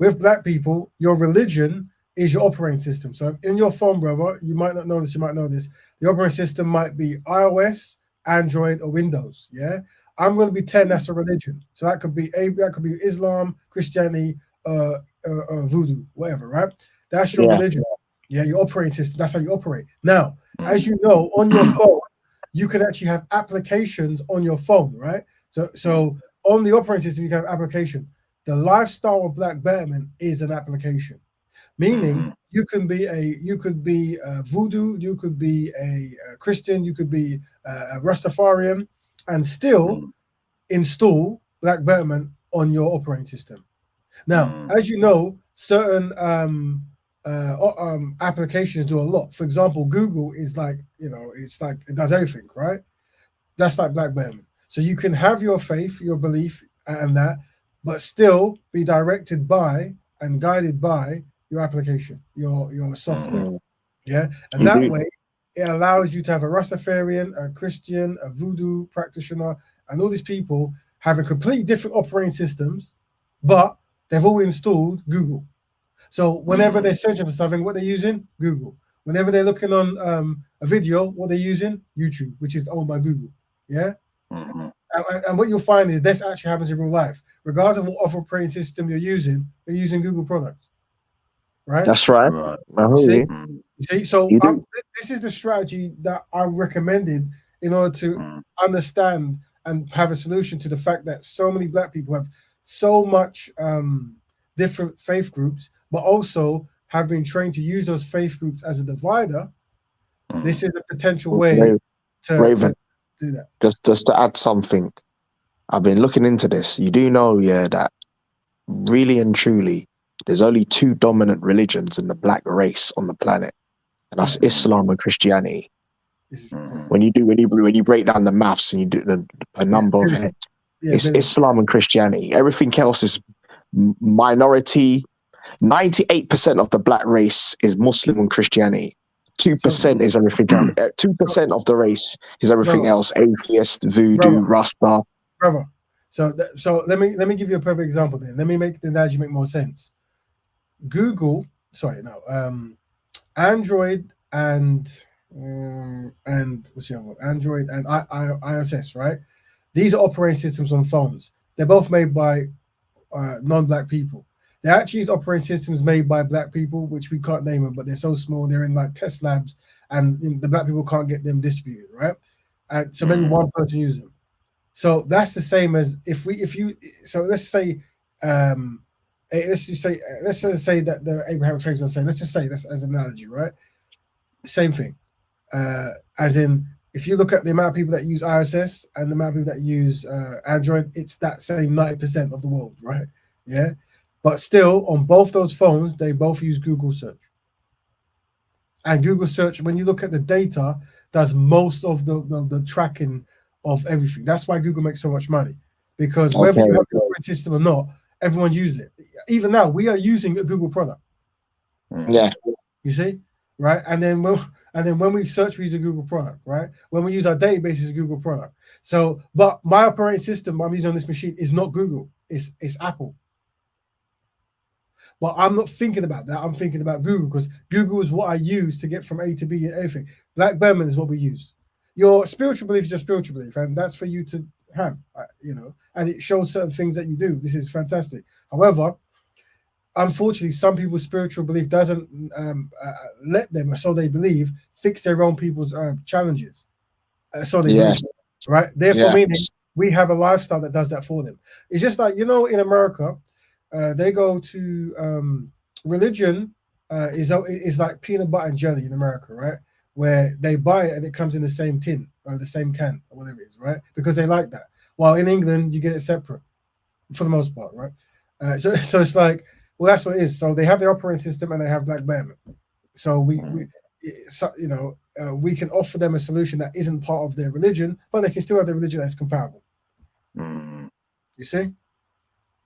with Black people, your religion is your operating system. So in your phone, brother, you might not know this, you might know this. The operating system might be iOS, Android, or Windows. Yeah, I'm going to be 10. That's a religion. So that could be Islam, Christianity, voodoo, whatever, right? That's your religion. Yeah, your operating system. That's how you operate. Now, as you know, on your phone, you can actually have applications on your phone, right? So on the operating system, you can have application. The lifestyle of Black Betterment is an application, meaning you could be voodoo, you could be a Christian, you could be a Rastafarian, and still install Black Betterment on your operating system. Now, as you know, certain applications do a lot. For example, Google is like, it's like it does everything, right? That's like Black Betterment. So you can have your faith, your belief, and that, but still be directed by and guided by your application, your software. Yeah, and that way it allows you to have a Rastafarian, a Christian, a voodoo practitioner, and all these people having completely different operating systems, but they've all installed Google. So whenever they're searching for something, what they're using? Google. Whenever they're looking on a video, what they're using? YouTube, which is owned by Google. Yeah. And what you'll find is this actually happens in real life. Regardless of what operating system you're using Google products. Right? That's right. You see? So this is the strategy that I recommended in order to understand and have a solution to the fact that so many Black people have so much different faith groups, but also have been trained to use those faith groups as a divider. This is a potential way to do that. Just to add something, I've been looking into this. You do know, that really and truly, there's only two dominant religions in the Black race on the planet, and that's Islam and Christianity. When you break down the maths and you do a number of heads, it's Islam and Christianity. Everything else is minority. 98% of the Black race is Muslim and Christianity. 2% is everything else. 2% of the race is everything else: atheist, voodoo, Rasta. Brother, so let me give you a perfect example. Then let me make the analogy make more sense. Android and what's the other one? Android and iOS, right? These are operating systems on phones. They're both made by non-Black people. They actually use operating systems made by Black people, which we can't name them, but they're so small. They're in like test labs, and the Black people can't get them distributed, right? And so maybe one person uses them. So that's the same as let's say let's just say, let's just say that the Abraham frames are saying, let's just say this as an analogy, right? Same thing. As in, if you look at the amount of people that use iOS and the amount of people that use Android, it's that same 90% of the world, right? Yeah. But still, on both those phones, they both use Google search. And Google search, when you look at the data, does most of the tracking of everything. That's why Google makes so much money. Because whether you have the operating system or not, everyone uses it. Even now, we are using a Google product. Yeah. You see? Right? And then when we search, we use a Google product, right? When we use our database, it's a Google product. So, but my operating system I'm using on this machine is not Google, it's Apple. But I'm not thinking about that. I'm thinking about Google, because Google is what I use to get from A to B and everything. Black Betterment is what we use. Your spiritual belief is your spiritual belief, and that's for you to have, and it shows certain things that you do. This is fantastic. However, unfortunately, some people's spiritual belief doesn't let them, or so they believe, fix their own people's challenges. So they believe, right? Therefore, meaning we have a lifestyle that does that for them. It's just like, in America, they go to religion is like peanut butter and jelly in America, right? Where they buy it and it comes in the same tin or the same can or whatever it is, right? Because they like that. While in England, you get it separate for the most part, right? So it's like, well, that's what it is. So they have their operating system and they have Black Betterment. So we can offer them a solution that isn't part of their religion, but they can still have their religion that's comparable. You see?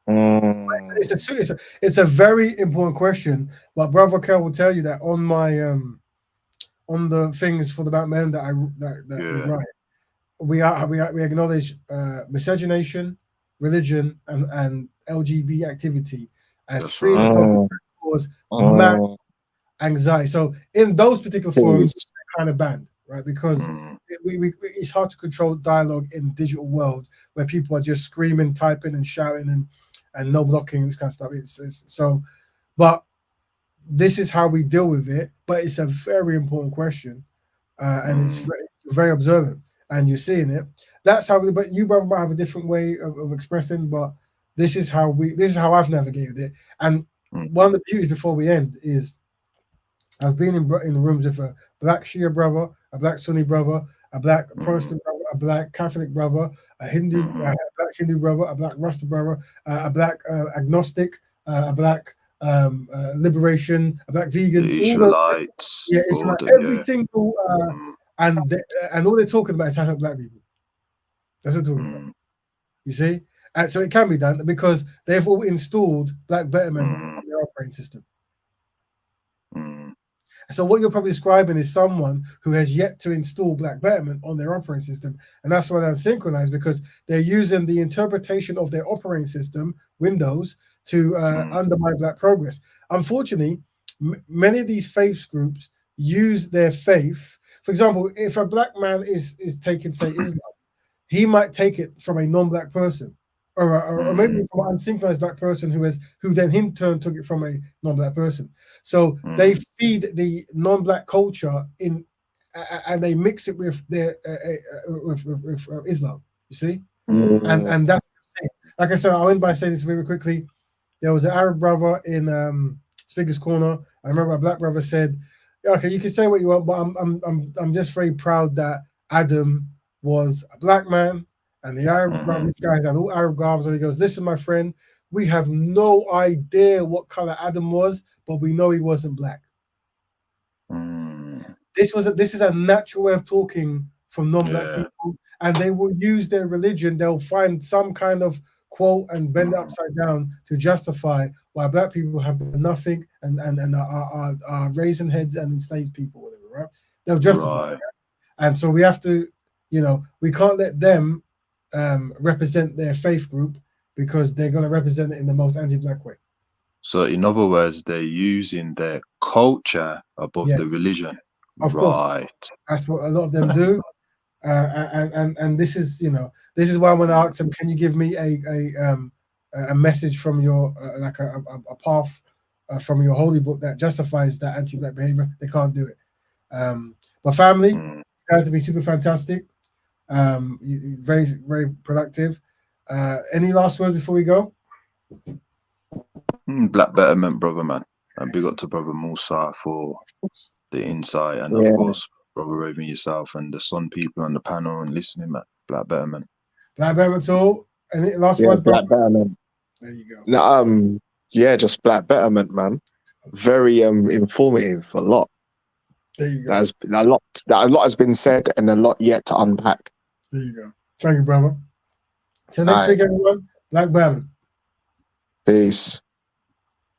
It's a very important question, but Brother Kel will tell you that on my on the things for the Batman that we write, we acknowledge miscegenation, religion, and LGBT activity as three of the topics that cause mass anxiety. So in those particular forums, they're kind of banned, right? Because it's hard to control dialogue in the digital world where people are just screaming, typing, and shouting, and no blocking and this kind of stuff. It's so, but this is how we deal with it. But it's a very important question, and it's very, very observant, and you're seeing it. That's how. But you, brother, might have a different way of expressing. But this is how I've navigated it. And one of the beauties before we end is, I've been in the rooms with a black Shia brother, a black Sunni brother, a black Protestant brother, a black Catholic brother, a Hindu, a black Hindu brother, a black Rasta brother, a black agnostic, a black liberation, a black vegan. The Israelites. It's like every single and all they're talking about is how to help black people. That's what they're talking about. You see, and so it can be done because they've all installed Black Betterment on their operating system. So what you're probably describing is someone who has yet to install Black Betterment on their operating system, and that's why they're synchronized, because they're using the interpretation of their operating system, Windows, to undermine Black progress. Unfortunately, many of these faith groups use their faith. For example, if a black man is taking, say, Islam, he might take it from a non-black person, or maybe from an unsynchronized black person who then in turn took it from a non-black person. So they feed the non-black culture in, and they mix it with their with Islam. You see, and that's like I said. I went by saying this very quickly. There was an Arab brother in Speaker's Corner. I remember a black brother said, "Okay, you can say what you want, but I'm just very proud that Adam was a black man." And the Arab brother, this guy had all Arab garments, and he goes, "Listen, my friend, we have no idea what color Adam was, but we know he wasn't black." This is a natural way of talking from non-black people, and they will use their religion. They'll find some kind of quote and bend it upside down to justify why black people have nothing and are raising heads and enslaved people, whatever, right? They'll justify it. And so we have to, we can't let them represent their faith group, because they're going to represent it in the most anti-black way. So in other words, they're using their culture above the religion. Of course. That's what a lot of them do. And this is, this is why when I asked them, can you give me a message from your like a path from your holy book that justifies that anti-black behavior? They can't do it. But family, you guys have been super fantastic. Very, very productive. Any last words before we go? Black Betterment, brother, man. And big up to brother Musa for the insight, and Yeah. of course, brother Raven, yourself, and the Sun people on the panel and listening, man. Black Betterment. Black Betterment all. Any last Yeah, words, bro? Black Betterment. There you go. No, yeah, just Black Betterment, man. Very informative. A lot. There you go. There's a lot. A lot has been said, and a lot yet to unpack. There you go. Thank you, brother. Till next All right. week, everyone. Black Betterment. Peace.